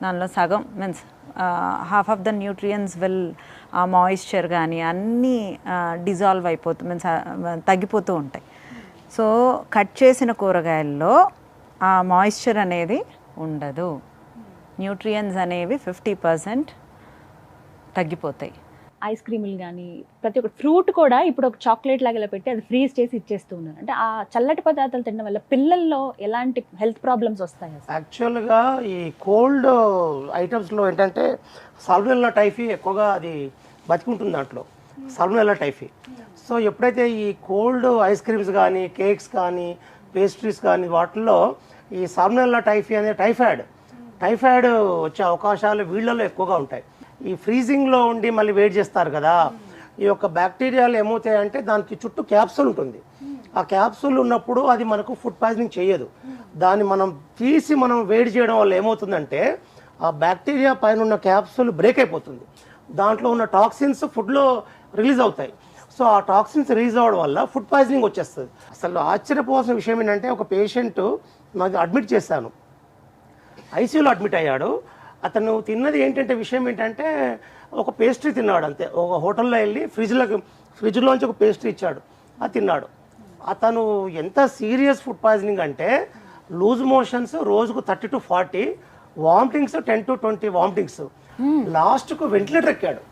దానిలో సగం means half of the nutrients will, ఆ మాయిశ్చర్ కానీ అన్నీ డిజాల్వ్ అయిపోతూ మీన్స్ తగ్గిపోతూ ఉంటాయి. సో కట్ చేసిన కూరగాయల్లో ఆ మాయిశ్చర్ అనేది ఉండదు, న్యూట్రియన్స్ అనేవి 50% తగ్గిపోతాయి. ఐస్ క్రీములు కానీ ప్రతి ఒక్క ఫ్రూట్ కూడా ఇప్పుడు ఒక చాక్లెట్ లాగా ఇలా పెట్టి అది ఫ్రీజ్ చేసి ఇచ్చేస్తూ ఉన్నారు. అంటే ఆ చల్లటి పదార్థాలు తినడం వల్ల పిల్లల్లో ఎలాంటి హెల్త్ ప్రాబ్లమ్స్ వస్తాయి? యాక్చువల్గా ఈ కోల్డ్ ఐటమ్స్లో ఏంటంటే సాల్మొనెల్లా టైఫీ ఎక్కువగా అది బతికుంటుంది దాంట్లో, సాల్మొనెల్లా టైఫీ. సో ఎప్పుడైతే ఈ కోల్డ్ ఐస్ క్రీమ్స్ కానీ కేక్స్ కానీ పేస్ట్రీస్ కానీ వాటిల్లో ఈ సాల్మొనెల్లా టైఫీ అనే టైఫాయిడ్ వచ్చే అవకాశాలు వీళ్ళలో ఎక్కువగా ఉంటాయి. ఈ ఫ్రీజింగ్లో ఉండి మళ్ళీ వెయిట్ చేస్తారు కదా, ఈ యొక్క బ్యాక్టీరియాలు ఏమవుతాయంటే దానికి చుట్టూ క్యాప్సూల్ ఉంటుంది. ఆ క్యాప్సూల్ ఉన్నప్పుడు అది మనకు ఫుడ్ పాయిజనింగ్ చేయదు. దాన్ని మనం తీసి మనం వేడి చేయడం వల్ల ఏమవుతుందంటే ఆ బ్యాక్టీరియా పైన ఉన్న క్యాప్సూల్ బ్రేక్ అయిపోతుంది, దాంట్లో ఉన్న టాక్సిన్స్ ఫుడ్లో రిలీజ్ అవుతాయి. సో ఆ టాక్సిన్స్ రిలీజ్ అవ్వడం వల్ల ఫుడ్ పాయిజనింగ్ వచ్చేస్తుంది. అసలు ఆశ్చర్యపోవాల్సిన విషయం ఏంటంటే ఒక పేషెంట్ నాకు అడ్మిట్ చేశాను, ఐసీయూలో అడ్మిట్ అయ్యాడు. అతను తిన్నది విషయం ఏంటంటే ఒక పేస్ట్రీ తిన్నాడు అంతే. ఒక హోటల్లో వెళ్ళి ఫ్రిడ్జ్లోంచి ఒక పేస్ట్రీ ఇచ్చాడు, అది తిన్నాడు. అతను ఎంత సీరియస్ ఫుడ్ పాయిజనింగ్ అంటే లూజ్ మోషన్స్ రోజుకు 30 to 40, వామిటింగ్స్ 10 to 20 వామిటింగ్స్. లాస్ట్కు వెంటిలేటర్ ఎక్కాడు,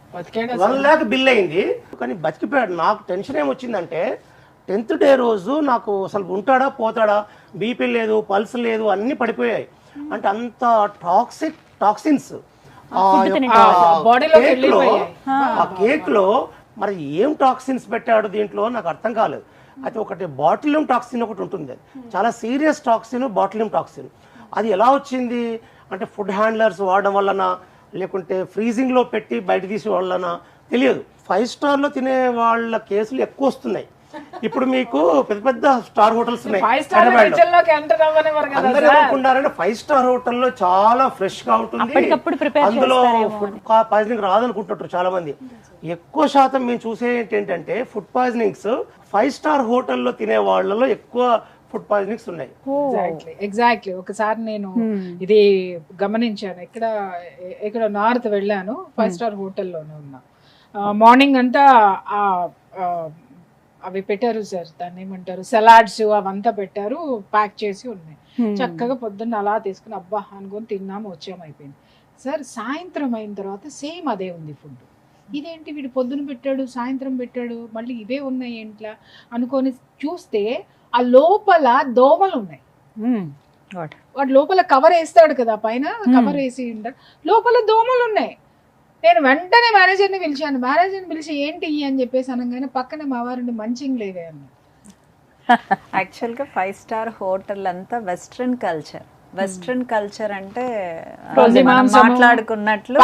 1 lakh బిల్ అయింది, కానీ బతికిపోయాడు. నాకు టెన్షన్ ఏమొచ్చిందంటే 10th డే రోజు నాకు అసలు ఉంటాడా పోతాడా, బీపీ లేదు, పల్స్ లేదు, అన్నీ పడిపోయాయి. అంటే అంత టాక్సిన్స్ ఆ కేక్ లో మరి ఏం టాక్సిన్స్ పెట్టాడు దీంట్లో నాకు అర్థం కాలేదు. అయితే ఒకటి బాటిలియం టాక్సిన్ ఒకటి ఉంటుంది, చాలా సీరియస్ టాక్సిన్, బాటిలియం టాక్సిన్. అది ఎలా వచ్చింది అంటే ఫుడ్ హ్యాండ్లర్స్ వాడడం వలన లేకుంటే ఫ్రీజింగ్లో పెట్టి బయట తీసే వలన తెలియదు. 5 స్టార్లో తినే వాళ్ళ కేసులు ఎక్కువ వస్తున్నాయి. ఇప్పుడు మీకు పెద్ద పెద్ద స్టార్ హోటల్స్ ఉన్నాయి, అందరూ ఏమనుకుంటారంటే 5 స్టార్ హోటల్లో చాలా ఫ్రెష్ గా ఉంటుంది, అందులో ఫుడ్ పాయిజనింగ్ రాదనుకుంటుంటారు చాలా మంది. ఎక్కువ శాతం మేము చూసే ఏంటంటే ఫుడ్ పాయిజనింగ్స్ 5 స్టార్ హోటల్లో తినే వాళ్ళలో ఎక్కువ ఫుడ్ పాయిజనింగ్స్ ఉన్నాయి. ఎగ్జాక్ట్లీ ఒకసారి నేను ఇది గమనించాను. ఇక్కడ నార్త్ వెళ్ళాను, 5 స్టార్ హోటల్లోనే ఉన్నా. మార్నింగ్ అంతా అవి పెట్టారు సార్, దాన్ని ఏమంటారు, సలాడ్స్ అవంతా పెట్టారు, ప్యాక్ చేసి ఉన్నాయి. చక్కగా పొద్దున్న అలా తీసుకుని అబ్బా అనుకొని తిన్నాము, వచ్చాము, అయిపోయింది సార్. సాయంత్రం అయిన తర్వాత సేమ్ అదే ఉంది ఫుడ్. ఇదేంటి వీడు పొద్దున పెట్టాడు, సాయంత్రం పెట్టాడు, మళ్ళీ ఇవే ఉన్నాయి ఏంట్లా అనుకొని చూస్తే ఆ లోపల దోమలు ఉన్నాయి. వాడు లోపల కవర్ వేస్తాడు కదా, పైన కవర్ వేసి ఉంటాడు, లోపల దోమలు ఉన్నాయి. నేను వెంటనే మేనేజర్ని పిలిచి ఏంటి అని చెప్పేసి అనగానే పక్కనే మా వారిని మంచింగ్ లేవే అన్న. యాక్చువల్గా 5 స్టార్ హోటల్ అంతా వెస్ట్రన్ కల్చర్ అంటే మనం మాట్లాడుకున్నట్లు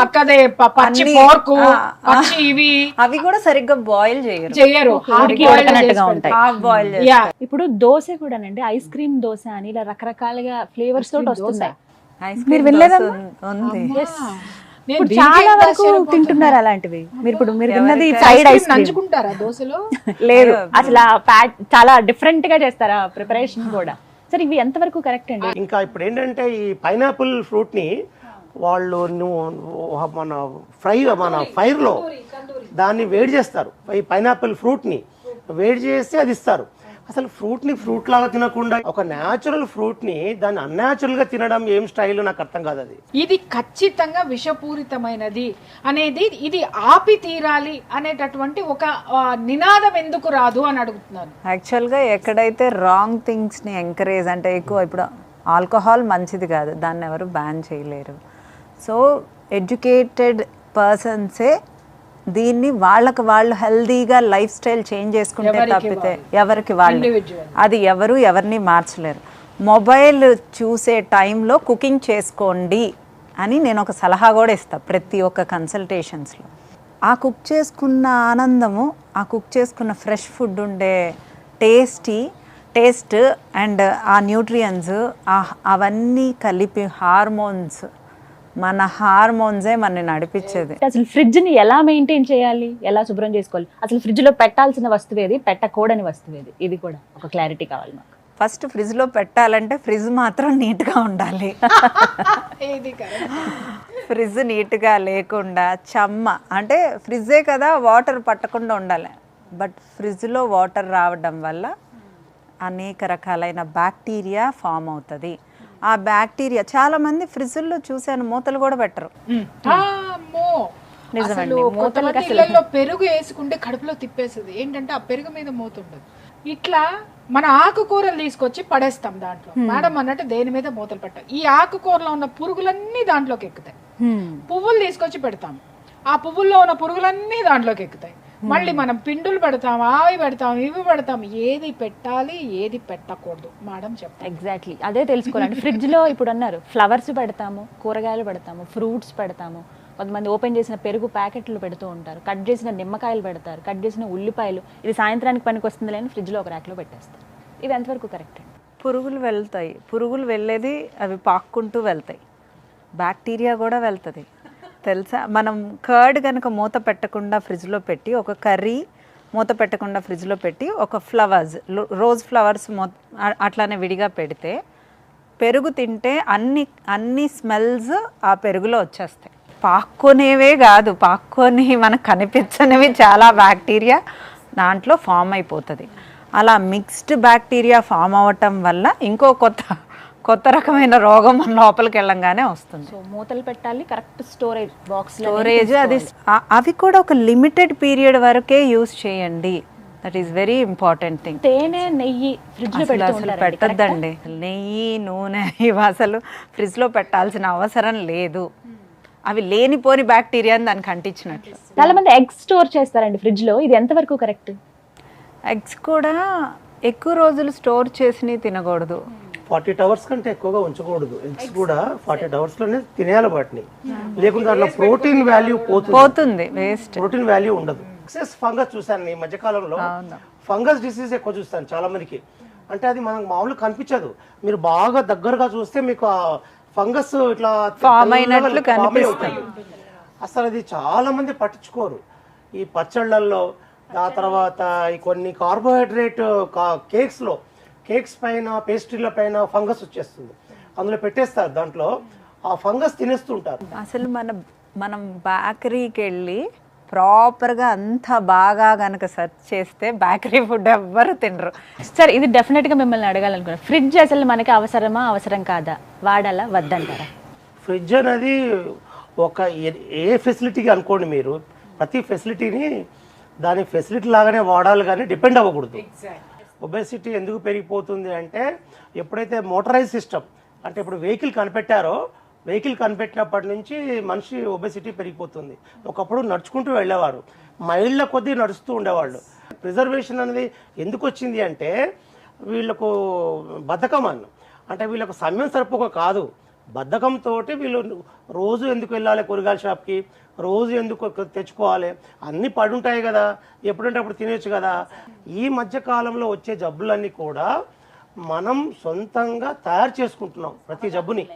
అవి కూడా సరిగ్గా బాయిల్ చేయరు, హాఫ్ బాయిల్. ఇప్పుడు దోశ కూడానండి, ఐస్ క్రీమ్ దోశ అని ఇలా రకరకాలుగా ఫ్లేవర్స్ తోటి వస్తున్నాయి. ఐస్ క్రీమ్ ఉంది. ఇప్పుడు చాలా వరకు తింటున్నారు అలాంటివి. మీరు తిన్నది ఫ్రైడ్ ఐస్ నంచుకుంటారా దోశలో? లేదు, అసలు చాలా డిఫరెంట్ గా చేస్తారా ప్రిపరేషన్ కూడా. సరే, ఇవి ఎంతవరకు కరెక్ట్ అండి? ఇంకా ఇప్పుడు ఏంటంటే ఈ పైనాపిల్ ఫ్రూట్ని వాళ్ళు మన ఫైర్లో దాన్ని వేడి చేస్తారు. ఈ పైనాపిల్ ఫ్రూట్ని వేడి చేసి అది ఇస్తారు. అసలు ఫ్రూట్ని ఫ్రూట్ లాగా తినకుండా ఒక న్యాచురల్ ఫ్రూట్ని దాన్ని అన్యాచురల్గా తినడం ఏం స్టైల్ నాకు అర్థం కాదు. అది ఇది ఖచ్చితంగా విషపూరితమైనది అనేది, ఇది ఆపి తీరాలి అనేటటువంటి ఒక నినాదం ఎందుకు రాదు అని అడుగుతున్నాను. యాక్చువల్గా ఎక్కడైతే రాంగ్ థింగ్స్ని ఎంకరేజ్, అంటే ఎక్కువ ఇప్పుడు ఆల్కహాల్ మంచిది కాదు, దాన్ని ఎవరు బ్యాన్ చేయలేరు. సో ఎడ్యుకేటెడ్ పర్సన్సే దీన్ని వాళ్ళకి వాళ్ళు హెల్దీగా లైఫ్ స్టైల్ చేంజ్ చేసుకుంటే తప్పితే ఎవరికి వాళ్ళు అది ఎవరిని మార్చలేరు. మొబైల్ చూసే టైంలో కుకింగ్ చేసుకోండి అని నేను ఒక సలహా కూడా ఇస్తాను ప్రతి ఒక్క కన్సల్టేషన్స్లో. ఆ కుక్ చేసుకున్న ఆనందము, ఆ కుక్ చేసుకున్న ఫ్రెష్ ఫుడ్ ఉండే టేస్ట్ అండ్ ఆ న్యూట్రియన్స్ అవన్నీ కలిపి మన హార్మోన్సే మనని నడిపించేది. అసలు ఫ్రిడ్జ్ ని ఎలా మెయింటైన్ చేయాలి, ఎలా శుభ్రం చేసుకోవాలి, అసలు ఫ్రిడ్జ్ లో పెట్టాల్సిన వస్తువు ఏది, పెట్టకూడని వస్తువు ఏది, ఇది కూడా ఒక క్లారిటీ కావాలి మాకు. ఫస్ట్ ఫ్రిడ్జ్ లో పెట్టాలంటే ఫ్రిడ్జ్ మాత్రం నీట్గా ఉండాలి. ఫ్రిడ్జ్ నీట్గా లేకుండా అంటే ఫ్రిడ్జే కదా, వాటర్ పట్టకుండా ఉండాలి. బట్ ఫ్రిడ్జ్లో వాటర్ రావడం వల్ల అనేక రకాలైన బ్యాక్టీరియా ఫామ్ అవుతుంది. ఆ బ్యాక్టీరియా చాలా మంది ఫ్రిడ్జ్లో చూశాను మూతలు కూడా పెట్టరు. పెరుగు వేసుకుంటే కడుపులో తిప్పేస్తుంది. ఏంటంటే ఆ పెరుగు మీద మూత ఉండదు. ఇట్లా మన ఆకుకూరలు తీసుకొచ్చి పడేస్తాం దాంట్లో. మేడం అన్నట్టు దేని మీద మూతలు పెట్టాలి. ఈ ఆకుకూరలో ఉన్న పురుగులన్నీ దాంట్లోకి ఎక్కుతాయి. పువ్వులు తీసుకొచ్చి పెడతాం, ఆ పువ్వుల్లో ఉన్న పురుగులన్నీ దాంట్లోకి ఎక్కుతాయి. మళ్ళీ మనం పిండులు పెడతాం, అవి పెడతాం, ఇవి పెడతాం. ఏది పెట్టాలి, ఏది పెట్టకూడదు మేడం చెప్తాం. ఎగ్జాక్ట్లీ అదే తెలుసుకోవాలండి. ఫ్రిడ్జ్ లో ఇప్పుడు అన్నారు ఫ్లవర్స్ పెడతాము, కూరగాయలు పెడతాము, ఫ్రూట్స్ పెడతాము, కొంతమంది ఓపెన్ చేసిన పెరుగు ప్యాకెట్లు పెడుతూ ఉంటారు, కట్ చేసిన నిమ్మకాయలు పెడతారు, కట్ చేసిన ఉల్లిపాయలు, ఇది సాయంత్రానికి పనికి వస్తుంది లేని ఫ్రిడ్జ్లో ఒక ర్యాక్లో పెట్టేస్తారు. ఇది ఎంతవరకు కరెక్ట్ అండి? పురుగులు వెళ్ళేది అవి పాక్కుంటూ వెళ్తాయి, బ్యాక్టీరియా కూడా వెళ్తుంది తెలుసా. మనం కర్డ్ కనుక మూత పెట్టకుండా ఫ్రిడ్జ్లో పెట్టి, ఒక కర్రీ మూత పెట్టకుండా ఫ్రిడ్జ్లో పెట్టి, ఒక రోజ్ ఫ్లవర్స్ అట్లానే విడిగా పెడితే పెరుగు తింటే అన్ని స్మెల్స్ ఆ పెరుగులో వచ్చేస్తాయి. పాక్కొనేవే కాదు, మనకు కనిపించనివి చాలా బ్యాక్టీరియా దాంట్లో ఫామ్ అయిపోతుంది. అలా మిక్స్డ్ బ్యాక్టీరియా ఫామ్ అవ్వటం వల్ల ఇంకో కొత్త రకమైన రోగం మన లోపలికి వెళ్ళంగానే వస్తుంది. సో మూతలు పెట్టాలి, కరెక్ట్ స్టోరేజ్ అవి కూడా ఒక లిమిటెడ్ పీరియడ్ వరకే యూజ్ చేయండి. That is very important thing. తేనె, నెయ్యి ఫ్రిడ్జ్ లో పెట్టద్దండి. నెయ్యి, నూనె ఇవి అసలు ఫ్రిడ్జ్ లో పెట్టాల్సిన అవసరం లేదు. అవి లేనిపోని బ్యాక్టీరియాని దానికి అంటించినట్లు. చాలా మంది ఎగ్స్ స్టోర్ చేస్తారండి ఫ్రిడ్జ్ లో, ఇది ఎంతవరకు కరెక్ట్? ఎగ్స్ కూడా ఎక్కువ రోజులు స్టోర్ చేసి తినకూడదు. 48 hours కంటే ఎక్కువగా ఉంచకూడదు. ఎగ్స్ కూడా 48 hours లోనే తినేయాలి వాటిని, లేకుంటే దాంట్లో ప్రోటీన్ వాల్యూ పోతుంది, వేస్ట్. ప్రోటీన్ వాల్యూ ఉండదు. ఎక్సెస్ ఫంగస్ చూసాను ఈ మధ్యకాలంలో. ఫంగస్ డిసీజ్ ఎక్కువ చూస్తాను చాలా మందికి. అంటే అది మనకు మామూలుగా కనిపించదు, మీరు బాగా దగ్గరగా చూస్తే మీకు ఆ ఫంగస్ ఇట్లా ఫామ్ అయినట్లు కనిపిస్తుంది. అసలు అది చాలా మంది పట్టించుకోరు. ఈ పచ్చళ్ళల్లో, ఆ తర్వాత ఈ కొన్ని కార్బోహైడ్రేట్ కేక్స్ పైన పేస్ట్రీల పైన ఫంగస్ వచ్చేస్తుంది. అందులో పెట్టేస్తారు, దాంట్లో ఆ ఫంగస్ తినేస్తుంటారు. అసలు మనం బేకరీకి వెళ్ళి ప్రాపర్గా అంత బాగా కనుక సెర్చ్ చేస్తే బేకరీ ఫుడ్ ఎవ్వరు తినరు. సార్ ఇది డెఫినెట్గా మిమ్మల్ని అడగాలనుకున్నాను, ఫ్రిడ్జ్ అసలు మనకి అవసరమా అవసరం కాదా, వాడాలా వద్దంటారా? ఫ్రిడ్జ్ అనేది ఒక ఏ ఫెసిలిటీకి అనుకోండి, మీరు ప్రతి ఫెసిలిటీని దాని ఫెసిలిటీ లాగానే వాడాలి కానీ డిపెండ్ అవ్వకూడదు. ఒబెసిటీ ఎందుకు పెరిగిపోతుంది అంటే ఎప్పుడైతే మోటరైజ్ సిస్టమ్ అంటే ఇప్పుడు వెహికల్ కనిపెట్టారో, వెహికల్ కనిపెట్టినప్పటి నుంచి మనిషి ఒబెసిటీ పెరిగిపోతుంది. ఒకప్పుడు నడుచుకుంటూ వెళ్ళేవారు, మైళ్ళ కొద్దీ నడుస్తూ ఉండేవాళ్ళు. ప్రిజర్వేషన్ అనేది ఎందుకు వచ్చింది అంటే వీళ్ళకు బద్ధకం అంటే వీళ్ళకు సమయం సరిపోక కాదు, బద్ధకంతో వీళ్ళు రోజు ఎందుకు వెళ్ళాలి కూరగాయల షాప్కి, రోజు ఎందుకు తెచ్చుకోవాలి, అన్నీ పడుంటాయి కదా, ఎప్పుడంటే అప్పుడు తినేచ్చు కదా. ఈ మధ్య కాలంలో వచ్చే జబ్బులన్నీ కూడా మనం సొంతంగా తయారు చేసుకుంటున్నాం ప్రతి జబ్బుని.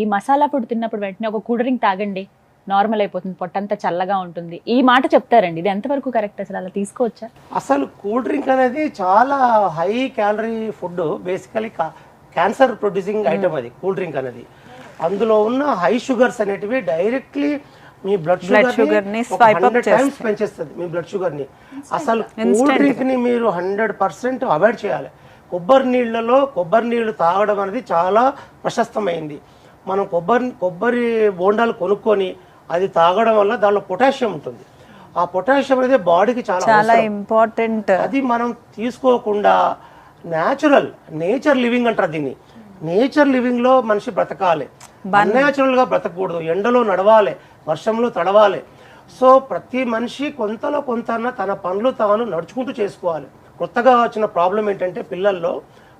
ఈ మసాలా ఫుడ్ తిన్నప్పుడు వెంటనే ఒక కూల్ డ్రింక్ తాగండి, నార్మల్ అయిపోతుంది, పొట్టంతా చల్లగా ఉంటుంది, ఈ మాట చెప్తారండి, ఇది ఎంతవరకు కరెక్ట్, అసలు అలా తీసుకోవచ్చా? అసలు కూల్ డ్రింక్ అనేది చాలా high calorie food, basically cancer producing item అది కూల్ డ్రింక్ అనేది. అందులో ఉన్న హై షుగర్స్ అనేటివి డైరెక్ట్లీ మీ బ్లడ్ షుగర్ ని 100 టైమ్స్ పెంచేస్తుంది మీ బ్లడ్ షుగర్ ని. అసలు కూల్ డ్రింక్ ని మీరు 100% అవాయిడ్ చేయాలి. కొబ్బరి నీళ్లు తాగడం అనేది చాలా ప్రశస్తమైంది. మనం కొబ్బరి బోండాలు కొనుక్కొని అది తాగడం వల్ల దానిలో పొటాషియం ఉంటుంది. ఆ పొటాషియం అనేది బాడీకి చాలా ఇంపార్టెంట్. అది మనం తీసుకోకుండా నేచర్ లివింగ్ అంటారు దీన్ని. నేచర్ లివింగ్ లో మనిషి బ్రతకాలి, అన్యాచురల్ గా బ్రతకూడదు. ఎండలో నడవాలి, వర్షంలో తడవాలి. సో ప్రతి మనిషి కొంతలో కొంత తన పనులు తాను నడుచుకుంటూ చేసుకోవాలి. కొత్తగా వచ్చిన ప్రాబ్లం ఏంటంటే పిల్లల్లో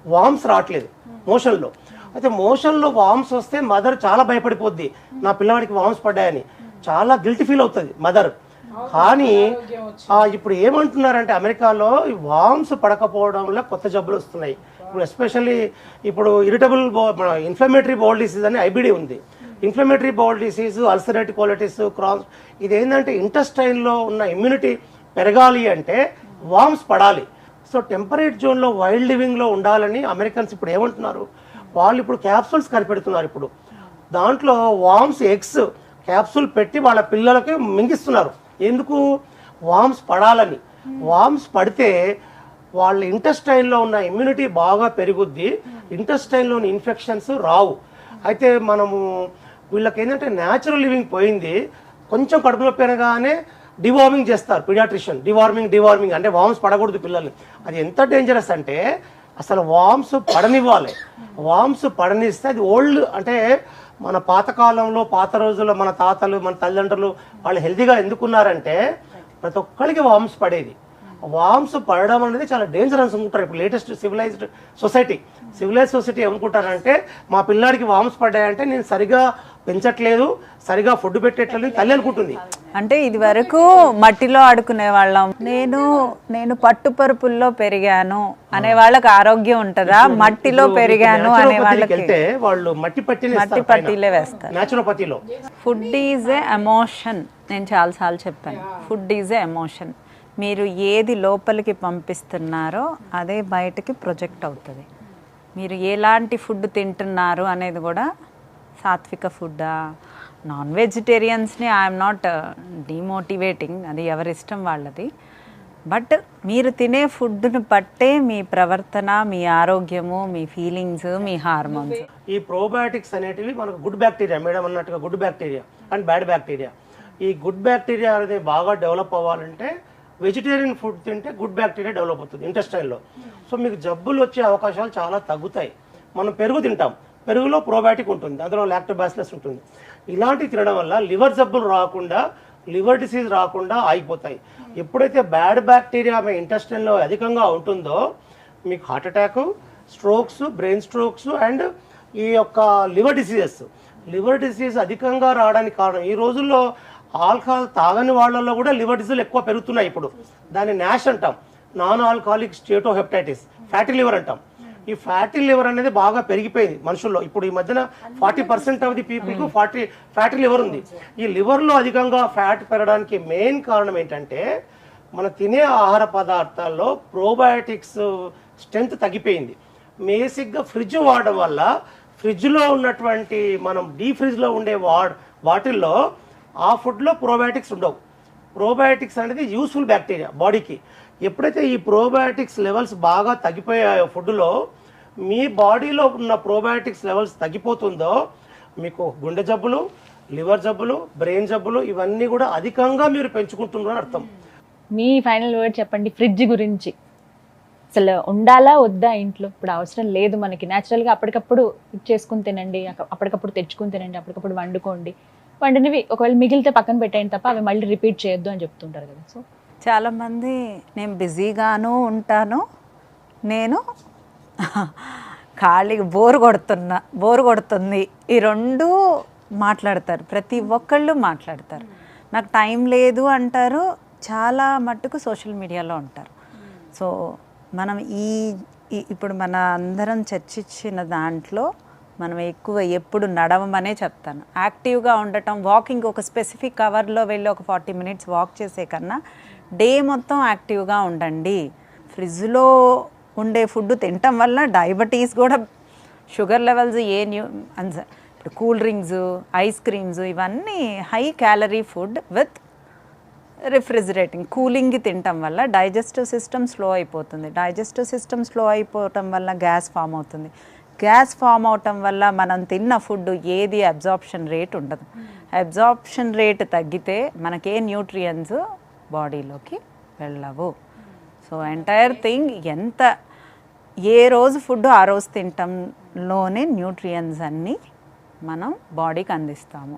వామ్స్ రావట్లేదు మోషన్లో. అయితే మోషన్లో వామ్స్ వస్తే మదర్ చాలా భయపడిపోద్ది, నా పిల్లవాడికి వామ్స్ పడ్డాయని చాలా గిల్టీ ఫీల్ అవుతుంది మదర్. కానీ ఇప్పుడు ఏమంటున్నారంటే అమెరికాలో ఈ వామ్స్ పడకపోవడం వల్ల కొత్త జబ్బులు వస్తున్నాయి. ఇప్పుడు ఎస్పెషల్లీ ఇప్పుడు ఇన్ఫ్లమేటరీ బౌల్ డిసీజ్ అని ఐబిడి ఉంది. Inflammatory bowel disease, ulcerative colitis, Crohn's, ఇది ఏంటంటే ఇంటెస్టైన్లో ఉన్న ఇమ్యూనిటీ పెరగాలి అంటే వామ్స్ పడాలి. సో టెంపరేట్ జోన్లో వైల్డ్ లివింగ్లో ఉండాలని అమెరికన్స్ ఇప్పుడు ఏమంటున్నారు, వాళ్ళు ఇప్పుడు క్యాప్సూల్స్ కనిపెడుతున్నారు. ఇప్పుడు దాంట్లో వామ్స్ ఎగ్స్ క్యాప్సూల్ పెట్టి వాళ్ళ పిల్లలకి మింగిస్తున్నారు. ఎందుకు? వామ్స్ పడాలని. వామ్స్ పడితే వాళ్ళ ఇంటెస్టైన్లో ఉన్న ఇమ్యూనిటీ బాగా పెరుగుద్ది, ఇంటెస్టైన్లోని ఇన్ఫెక్షన్స్ రావు. అయితే మనము వీళ్ళకి ఏంటంటే న్యాచురల్ లివింగ్ పోయింది. కొంచెం కడుపు నొప్పి అనగానే డివార్మింగ్ చేస్తారు పీడియాట్రిషియన్. డివార్మింగ్ అంటే వామ్స్ పడకూడదు పిల్లల్ని. అది ఎంత డేంజరస్ అంటే అసలు వామ్స్ పడనివ్వాలి. వామ్స్ పడనిస్తే అది ఓల్డ్ అంటే మన పాతకాలంలో పాత రోజుల్లో మన తాతలు మన తల్లిదండ్రులు వాళ్ళు హెల్తీగా ఎందుకున్నారంటే ప్రతి ఒక్కరికి వామ్స్ పడేది. వామ్స్ పడడం అనేది చాలా డేంజరస్ అనుకుంటారు ఇప్పుడు లేటెస్ట్ సివిలైజ్డ్ సొసైటీ ఏమనుకుంటారంటే మా పిల్లాడికి వామ్స్ పడ్డాయంటే నేను సరిగా పెంచట్లేదు, సరిగా ఫుడ్ పెట్టట్లేదు తల్లి అనుకుంటుంది. అంటే ఇది వరకు మట్టిలో ఆడుకునే వాళ్ళం, నేను పట్టుపరుపుల్లో పెరిగాను అనే వాళ్ళకి ఆరోగ్యం ఉంటుందా? మట్టిలో పెరిగాను అనే వాళ్ళకి వాళ్ళు మట్టి పట్టీలే వేస్తారు న్యాచురోపతిలో. Food is a emotion. నేను చాలాసార్లు చెప్పాను, ఫుడ్ ఈజ్ ఏ ఎమోషన్. మీరు ఏది లోపలికి పంపిస్తున్నారో అదే బయటకి ప్రొజెక్ట్ అవుతుంది. మీరు ఎలాంటి ఫుడ్ తింటున్నారు అనేది కూడా, సాత్విక ఫుడ్డా, నాన్ వెజిటేరియన్స్ని ఐఎమ్ నాట్ డిమోటివేటింగ్, అది ఎవరిష్టం వాళ్ళది. బట్ మీరు తినే ఫుడ్ను బట్టే మీ ప్రవర్తన, మీ ఆరోగ్యము, మీ ఫీలింగ్స్, మీ హార్మోన్స్. ఈ ప్రోబయాటిక్స్ అనేటివి మనకు గుడ్ బ్యాక్టీరియా, మేడం అన్నట్టుగా good bacteria and bad bacteria. ఈ గుడ్ బ్యాక్టీరియా అనేది బాగా డెవలప్ అవ్వాలంటే వెజిటేరియన్ ఫుడ్ తింటే గుడ్ బ్యాక్టీరియా డెవలప్ అవుతుంది ఇంటెస్టైన్లో. సో మీకు జబ్బులు వచ్చే అవకాశాలు చాలా తగ్గుతాయి. మనం పెరుగు తింటాం, పెరుగులో ప్రోబయాటిక్ ఉంటుంది, అందులో లాక్టోబాసిల్లస్ ఉంటుంది. ఇలాంటివి తినడం వల్ల లివర్ జబ్బులు రాకుండా, లివర్ డిసీజ్ రాకుండా ఆగిపోతాయి. ఎప్పుడైతే బ్యాడ్ బ్యాక్టీరియా మీ ఇంటెస్టైన్లో అధికంగా ఉంటుందో మీకు heart attack, strokes, brain strokes and ఈ యొక్క లివర్ డిసీజ్ అధికంగా రావడానికి కారణం ఈ రోజుల్లో ఆల్కహాల్ తాగని వాళ్ళల్లో కూడా లివర్ డిసీజ్ ఎక్కువ పెరుగుతున్నాయి. ఇప్పుడు దాన్ని నాష్ అంటాం, నాన్ ఆల్కహాలిక్ స్టేటోహెపటైటిస్, ఫ్యాటీ లివర్ అంటాం. ఈ ఫ్యాటీ లివర్ అనేది బాగా పెరిగిపోయింది మనుషుల్లో. ఇప్పుడు ఈ మధ్యన 40% ఆఫ్ ది పీపుల్కు ఫ్యాటీ లివర్ ఉంది. ఈ లివర్లో అధికంగా ఫ్యాట్ పెరగడానికి మెయిన్ కారణం ఏంటంటే మన తినే ఆహార పదార్థాల్లో ప్రోబయాటిక్స్ స్ట్రెంత్ తగ్గిపోయింది. బేసిక్గా ఫ్రిడ్జ్ వాడడం వల్ల ఫ్రిడ్జ్లో ఉన్నటువంటి మనం డీప్ ఫ్రిడ్జ్లో ఉండే వాటిల్లో ఆ ఫుడ్లో ప్రోబయాటిక్స్ ఉండవు. ప్రోబయాటిక్స్ అనేది యూస్ఫుల్ బ్యాక్టీరియా బాడీకి. ఎప్పుడైతే ఈ ప్రోబయాటిక్స్ లెవెల్స్ బాగా తగ్గిపోయాయో ఫుడ్లో, మీ బాడీలో ఉన్న ప్రోబయాటిక్స్ లెవెల్స్ తగ్గిపోతుందో మీకు గుండె జబ్బులు, లివర్ జబ్బులు, బ్రెయిన్ జబ్బులు ఇవన్నీ కూడా అధికంగా మీరు పెంచుకుంటున్నారని అర్థం. మీ ఫైనల్ వర్డ్ చెప్పండి ఫ్రిడ్జ్ గురించి. అసలు ఉండాలా వద్దా ఇంట్లో? ఇప్పుడు అవసరం లేదు మనకి, న్యాచురల్గా అప్పటికప్పుడు చేసుకుని తినండి, అప్పటికప్పుడు తెచ్చుకుని తినండి, అప్పటికప్పుడు వండుకోండి, వండినవి ఒకవేళ మిగిలితే పక్కన పెట్టేయండి తప్ప అవి మళ్ళీ రిపీట్ చేయొద్దు అని చెప్తుంటారు కదా. సో చాలామంది నేను బిజీగాను ఉంటాను, నేను ఖాళీగా బోర్ కొడుతుంది, ఈ రెండు మాట్లాడతారు. ప్రతి ఒక్కళ్ళు మాట్లాడతారు. నాకు టైం లేదు అంటారు. చాలా మట్టుకు సోషల్ మీడియాలో ఉంటారు. సో మనం ఇప్పుడు మన అందరం చర్చించిన దాంట్లో మనం ఎక్కువ ఎప్పుడు నడవమనే చెప్తాను. యాక్టివ్గా ఉండటం, వాకింగ్ ఒక స్పెసిఫిక్ అవర్లో వెళ్ళి ఒక 40 మినిట్స్ వాక్ చేసే కన్నా డే మొత్తం యాక్టివ్గా ఉండండి. ఫ్రిడ్జ్లో ఉండే ఫుడ్ తినటం వల్ల డయాబెటీస్ కూడా, షుగర్ లెవెల్స్ ఇప్పుడు కూల్ డ్రింక్స్, ఐస్ క్రీమ్స్ ఇవన్నీ హై క్యాలరీ ఫుడ్ విత్ రిఫ్రిజిరేటింగ్, కూలింగ్కి తినటం వల్ల డైజెస్టివ్ సిస్టమ్ స్లో అయిపోతుంది. డైజెస్టివ్ సిస్టమ్ స్లో అయిపోవటం వల్ల గ్యాస్ ఫామ్ అవుతుంది. గ్యాస్ ఫామ్ అవటం వల్ల మనం తిన్న ఫుడ్ ఏది అబ్జార్ప్షన్ రేట్ ఉండదు. అబ్జార్ప్షన్ రేట్ తగ్గితే మనకే న్యూట్రియన్స్ బాడీలోకి వెళ్ళవు. సో ఎంటైర్ థింగ్ ఏ రోజు ఫుడ్ ఆ రోజు తినటంలోనే న్యూట్రియన్స్ అన్నీ మనం బాడీకి అందిస్తాము.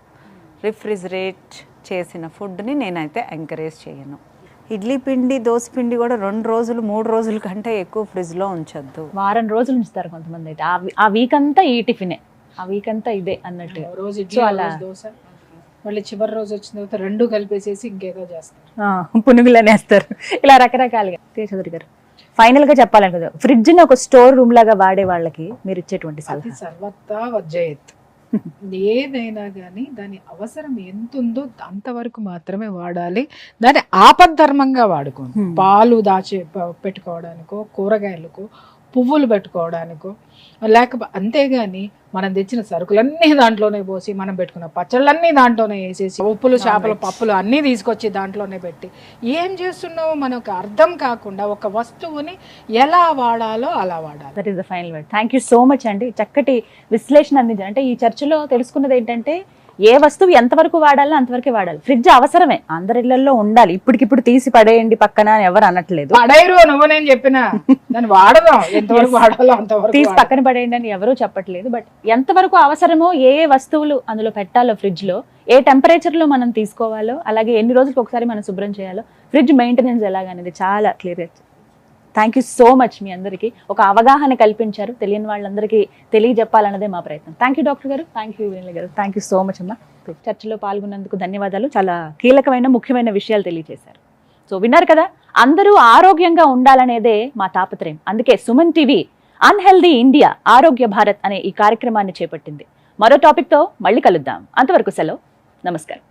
రిఫ్రిజిరేట్ చేసిన ఫుడ్ని నేనైతే ఎంకరేజ్ చేయను. ఇడ్లీ పిండి, దోశ పిండి కూడా 2 రోజులు 3 రోజుల కంటే ఎక్కువ ఫ్రిడ్జ్లో ఉంచొద్దు. వారం రోజులు ఉంచుతారు కొంతమంది అయితే. ఆ వీక్ అంతా ఈ టిఫినే, ఆ వీక్ అంతా ఇదే అన్నట్టు. రోజు ఇడ్లీ, రోజు దోశ, మళ్ళీ చివరి రోజు వచ్చిన తర్వాత 2 కలిపేసేసి ఇంకేదో చేస్తారు, పునుగులు అనేస్తారు, ఇలా రకరకాలుగా. చౌదరి గారు ఫైనల్గా చెప్పాలనుకుంది, ఫ్రిడ్జ్ని ఒక స్టోర్ రూమ్ లాగా వాడే వాళ్ళకి మీరు ఇచ్చేటువంటి సలహా? సర్వత్రా వజ్జయత్. ఏదైనా కానీ దాని అవసరం ఎంత ఉందో అంతవరకు మాత్రమే వాడాలి. దాన్ని ఆపద్ధర్మంగా వాడుకోండి. పాలు పెట్టుకోవడానికో, కూరగాయలకు పువ్వులు పెట్టుకోవడానికో, లేకపోతే అంతేగాని మనం తెచ్చిన సరుకులన్నీ దాంట్లోనే పోసి, మనం పెట్టుకున్న పచ్చళ్ళన్నీ దాంట్లోనే వేసేసి, ఉప్పులు, చేపలు, పప్పులు అన్నీ తీసుకొచ్చి దాంట్లోనే పెట్టి ఏం చేస్తున్నావో మనకు అర్థం కాకుండా ఒక వస్తువుని ఎలా వాడాలో అలా వాడాలి. That is the final word. Thank you so much అండి. చక్కటి విశ్లేషణ అందించారు. అంటే ఈ చర్చలో తెలుసుకున్నది ఏంటంటే, ఏ వస్తువు ఎంతవరకు వాడాలో అంతవరకే వాడాలి. ఫ్రిడ్జ్ అవసరమే, అందరి ఇళ్లలో ఉండాలి. ఇప్పటికిప్పుడు తీసి పడేయండి పక్కన అని ఎవరు అనట్లేదు. పడేరు నువ్వు, నేను చెప్పిన దాన్ని వాడదాం, ఎంతవరకు వాడాలో అంతవరకు తీసి పక్కన పడేయండి అని ఎవరూ చెప్పట్లేదు. బట్ ఎంతవరకు అవసరమో, ఏ వస్తువులు అందులో పెట్టాలో, ఫ్రిడ్జ్ లో ఏ టెంపరేచర్ లో మనం తీసుకోవాలో, అలాగే ఎన్ని రోజులకు ఒకసారి మనం శుభ్రం చేయాలో, ఫ్రిడ్జ్ మెయింటెనెన్స్ ఎలాగనేది చాలా క్లియర్గా. Thank you so much. మీ అందరికీ ఒక అవగాహన కల్పించారు. తెలియని వాళ్ళందరికీ తెలియజెప్పాలన్నదే మా ప్రయత్నం. Thank you doctor garu, thank you Vineela garu, thank you so much అమ్మా. చర్చలో పాల్గొన్నందుకు ధన్యవాదాలు. చాలా కీలకమైన ముఖ్యమైన విషయాలు తెలియజేశారు. సో విన్నారు కదా, అందరూ ఆరోగ్యంగా ఉండాలనేదే మా తాపత్రయం. అందుకే సుమన్ టీవీ అన్హెల్దీ ఇండియా, ఆరోగ్య భారత్ అనే ఈ కార్యక్రమాన్ని చేపట్టింది. మరో టాపిక్తో మళ్ళీ కలుద్దాం. అంతవరకు సెలవు, నమస్కారం.